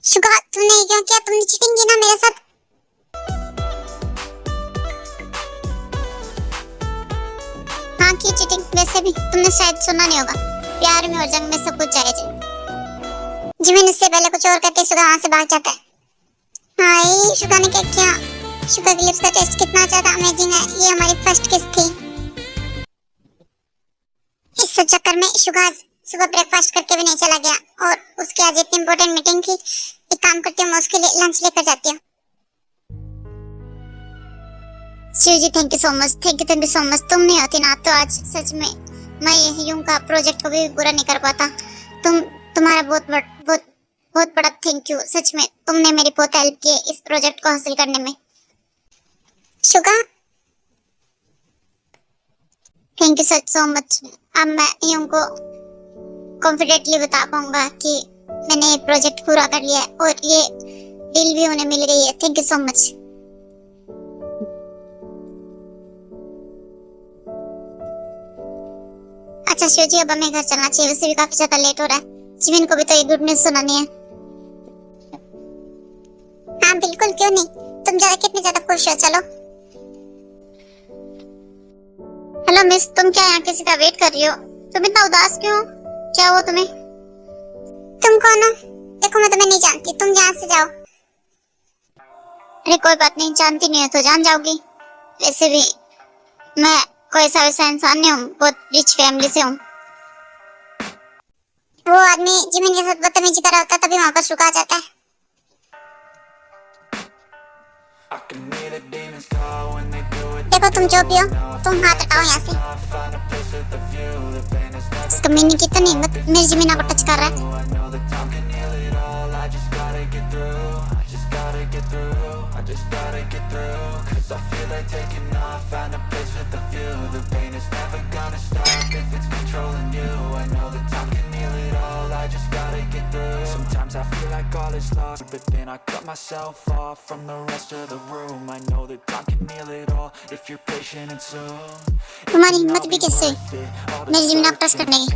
शुगा तुमने क्यों किया? तुमने चीटिंग की ना मेरे साथ। बारे में तुमने शायद सुना नहीं होगा, प्यार में और जंग में सब कुछ जायज है। जिमिन इससे पहले कुछ और कहते सुगा वहां से भाग जाता है। हाय शुगा ने क्या किया? शुगा की लिप्स का टेस्ट कितना ज्यादा अमेजिंग है। ये हमारी फर्स्ट किस थी। इस सब चक्कर में शुगा सुबह ब्रेकफास्ट करके भी नहीं चला गया और उसकी आज इतनी इंपॉर्टेंट मीटिंग थी। एक काम करती हूँ, मैं उसके लिए लंच लेकर जाती हूँ। Shiv ji thank you so much, thank you so much. तुम नहीं होती ना तो आज सच में मैं ये यूं का प्रोजेक्ट को भी पूरा नहीं कर पाता। तुम्हारा बहुत बड़ा थैंक यू। सच में तुमने मेरी बहुत हेल्प की इस प्रोजेक्ट को हासिल करने में। Suga thank you so much. अब मैं यूं को कॉन्फिडेंटली बता पाऊंगा कि मैंने ये प्रोजेक्ट पूरा कर लिया है और ये डील भी उन्हें मिल गई है। Thank you so much. अच्छा शिव जी अब हमें घर चलना चाहिए, वैसे भी काफी ज्यादा लेट हो रहा है। जिमिन को भी तो ये गुड न्यूज़ सुनानी है। हाँ बिल्कुल, क्यों नहीं। तुम ज्यादा कितने ज्यादा खुश हो। चलो। हेलो मिस, तुम क्या यहाँ किसी का वेट कर रही हो? तुम इतना उदास क्यों? क्या हुआ तुम्हें? तुम कौन हो? देखो मैं तुम्हें नहीं जानती, तुम यहाँ से जाओ। अरे कोई बात नहीं, जानती नहीं है तो जान जाओगी। वैसे भी मैं कोई सा वैसा इंसान नहीं हूँ, बहुत रिच फैमिली से हूँ। वो आदमी जिमिन के साथ बदतमीजी कर रहा होता है तभी वहाँ पर शुगा आ जाता है। देखो तुम जो भी हो, तुम हाथ हटाओ यहाँ से। इसका मीनिंग कितनी हिम्मत मेरी जिमिना को टच कर रहा है। Sometimes I feel like all is lost, but then I cut myself off from the rest of the room. I know that time can heal it all if you're patient and soon. तुम्हारी हिम्मत भी कैसे मेरी जिमिना को touch करने की?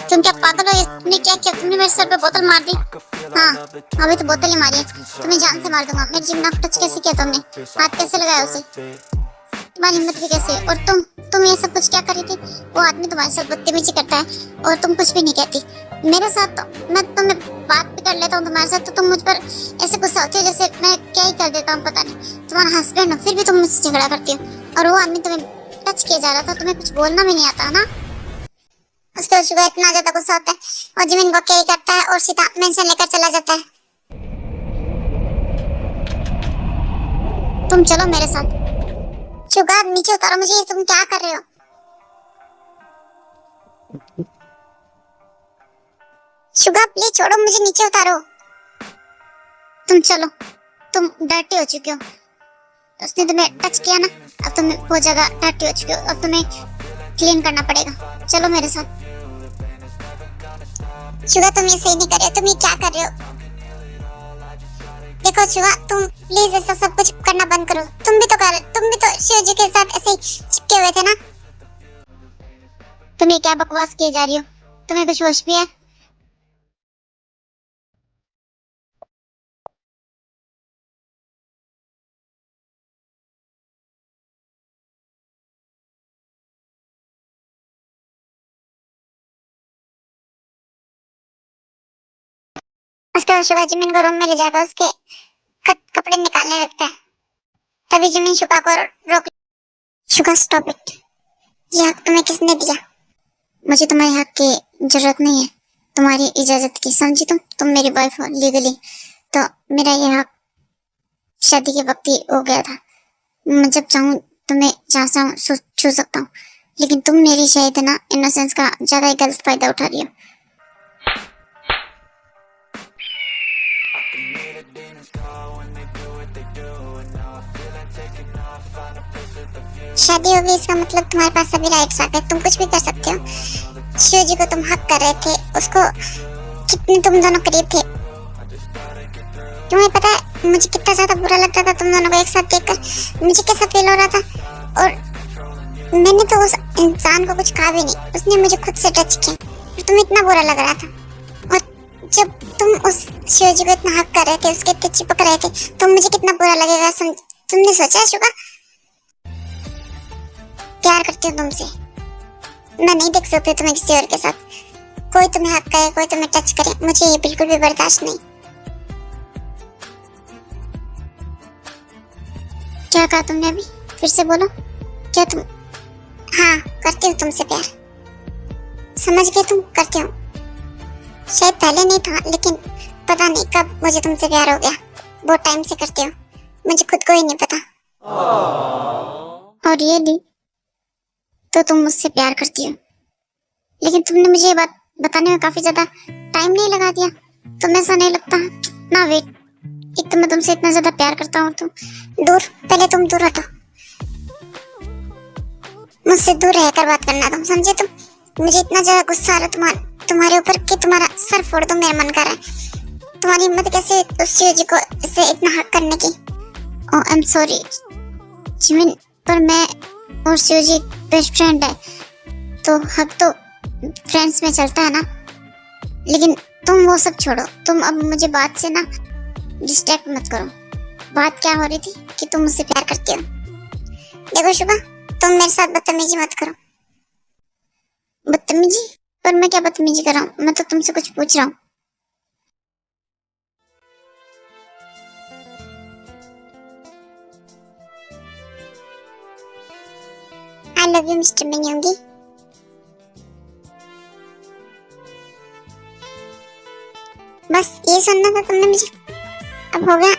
तुम क्या पागल हो? तुमने क्या किया? तुमने मेरे सर पे बोतल मार दी। हाँ अभी तो बोतल ही मारी है, तुम्हें जान से मार दूंगा। मेरी जिमिना को टच कैसे किया तुमने? हाथ कैसे लगाया उसे? तुम्हारी हिम्मत भी कैसे? और तुम ये सब कुछ क्या कर रही थी? वो आदमी तुम्हारे साथ बदतमीजी करता है और तुम कुछ भी नहीं कहती। मेरे साथ तो मैं तुम्हें बात भी कर लेता हूँ तुम्हारे साथ, तो तुम मुझ पर ऐसे गुस्सा होती हो जैसे मैं क्या ही कर देता हूँ। पता नहीं, तुम्हारा हस्बैंड हो फिर भी तुम मुझसे झगड़ा करती हो। और वो आदमी तुम्हें टच किया जा रहा था, तुम्हें कुछ बोलना भी नहीं आता ना। उसके बाद शुगर इतना ज्यादा गुस्सा होता है और जिमिन को क्या ही करता है और सीधा मेंशन लेकर चला जाता है। तुम चलो मेरे साथ। शुगर नीचे उतारो मुझे, तुम क्या कर रहे हो? शुगर प्लीज छोड़ो मुझे, नीचे उतारो। तुम चलो, तुम डर्टी हो चुके हो। उसने तुम्हें टच किया ना, अब तुम बहुत ज्यादा डर्टी हो चुके हो, अब तुम्हें क्लीन करना पड़ेगा। चलो मेरे साथ। शुगर तुम ये सही नहीं कर रहे हो, तुम ये क्या कर रहे हो? देखो शुगर तुम प्लीज ऐसा सब कुछ करना बंद करो। तुम भी तो शिव जी के साथ ऐसे ही चिपके हुए थे ना। तुम ये क्या बकवास किए जा रही हो? तुम्हें कुछ होश भी है? उसके बाद शुगा जिमिन को रूम में ले जाकर उसके कपड़े निकालने लगता है। तभी जिमिन शुगा को रोक। शुगा स्टॉप इट, ये हक तुम्हें किसने दिया? मुझे तुम्हारे हक की जरूरत नहीं है, तुम्हारी इजाजत की। समझी? तुम मेरी वाइफ हो लीगली, तो मेरा ये हक शादी के वक्त ही हो गया था। मैं जब चाहूँ तुम्हें जहाँ चाहूँ छू सकता हूँ, लेकिन तुम मेरी शायद ना इनोसेंस का ज्यादा ही गलत फायदा उठा रही हो। शादी हो गई इसका मतलब तुम्हारे पास सभी राइट्स आ गए, तुम कुछ भी कर सकते हो। शिव जी को तुम हक कर रहे थे, उसको कितने तुम दोनों करीब थे। तुम्हें पता है मुझे कितना ज्यादा बुरा लगता था तुम दोनों को एक साथ देखकर। मुझे कैसा फील हो रहा था, और मैंने तो उस इंसान को कुछ कहा भी नहीं, उसने मुझे खुद से टच किया और तुम्हें इतना बुरा लग रहा था। और जब तुम उस शिव जी को इतना हक कर रहे थे, उसके इतने चिपक रहे थे, तो मुझे कितना बुरा लगेगा तुमने सोचा है शुगा? प्यार करती हूँ तुमसे, मैं नहीं देख सकती तुम्हें किसी और के साथ। कोई तुम्हें हक करे, कोई तुम्हें टच करे, मुझे ये बिल्कुल भी बर्दाश्त नहीं। क्या कहा तुमने अभी? फिर से बोलो। क्या तुम? हाँ, करती हूँ तुमसे प्यार। समझ गए तुम? करती हूँ। शायद पहले नहीं था, लेकिन पता नहीं कब मुझे तुमसे प्यार हो गया। बहुत टाइम से करती हूँ, मुझे खुद को ही नहीं पता। और ये ली तो तुम मुझसे प्यार करती हो, लेकिन तुमने मुझे ये बात बताने में काफी ज्यादा टाइम नहीं लगा दिया। तुम्हें ऐसा नहीं लगता? ना वेट, एक तो मैं तुमसे इतना ज्यादा प्यार करता हूँ, तुम दूर। पहले तुम दूर हटो, मुझसे दूर रहकर बात करना। तुम समझे? तुम मुझे इतना ज्यादा गुस्सा आ रहा तुम्हारे ऊपर कि तुम्हारा सर फोड़ दो, मेरा मन कर रहा है। तुम्हारी हिम्मत कैसे उस शिव जी को इससे इतना हक करने की? ओह आई एम सॉरी जिमिन, पर मैं और शिव जी बेस्ट फ्रेंड है, तो हक तो फ्रेंड्स में चलता है ना। लेकिन तुम वो सब छोड़ो, तुम अब मुझे बात से ना डिस्ट्रैक्ट मत करो। बात क्या हो रही थी कि तुम मुझसे प्यार करती हो। देखो शुभा, तुम मेरे साथ बदतमीजी मत करो। बदतमीजी? पर मैं क्या बदतमीजी कर रहा हूँ? मैं तो तुमसे कुछ पूछ रहा हूँ। I love you mister Min Yoongi. बस ये सुनना था तुमने मुझे? अब हो गया?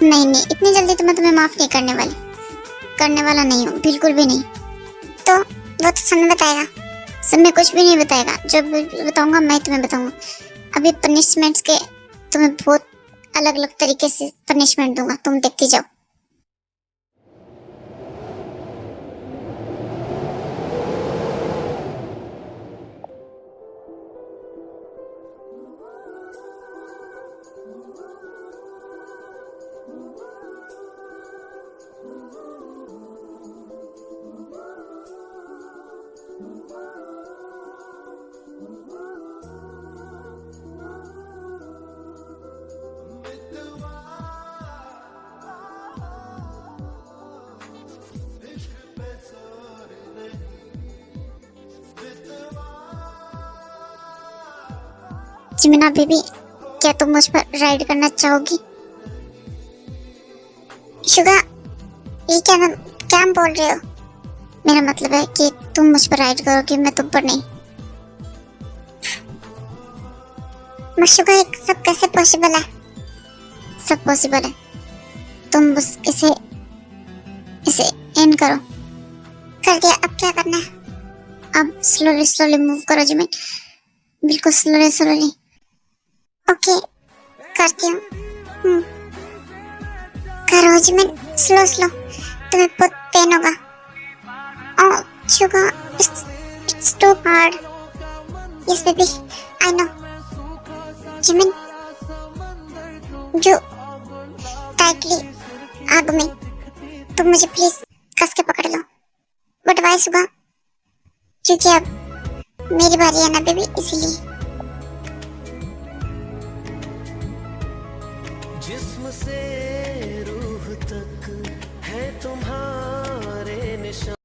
नहीं नहीं, इतनी जल्दी तो मैं तुम्हें माफ नहीं करने वाला नहीं हूँ, बिल्कुल भी नहीं। तो वो तो समय बताएगा। समय कुछ भी नहीं बताएगा, जब बताऊंगा मैं तुम्हें बताऊंगा। अभी पनिशमेंट्स के तुम्हें बहुत अलग अलग तरीके से पनिशमेंट दूंगा, तुम देखती जाओ। जिमिना बेबी, क्या तुम मुझ पर राइड करना चाहोगी? शुगा, ये क्या बोल रहे हो? मेरा मतलब है कि तुम मुझ पर राइड करोगी, मैं तुम पर नहीं। शुगा, एक सब कैसे पॉसिबल है? सब पॉसिबल है। तुम बस इसे एंड करो। कर दिया, अब क्या करना है? अब स्लोली मूव करो जिमिन, बिल्कुल स्लोली। ओके, करती हूँ। करो जिमिन, स्लो। तुम्हें बहुत पेन होगा। Oh Suga, it's too hard. Yes baby, I know. Jimin, जो टाइटली आग में, तुम मुझे प्लीज कस के पकड़ लो। But why Suga? क्योंकि अब मेरी बारी है ना बेबी, इसीलिए। जिस्म से रूह तक है तुम्हारे निशान।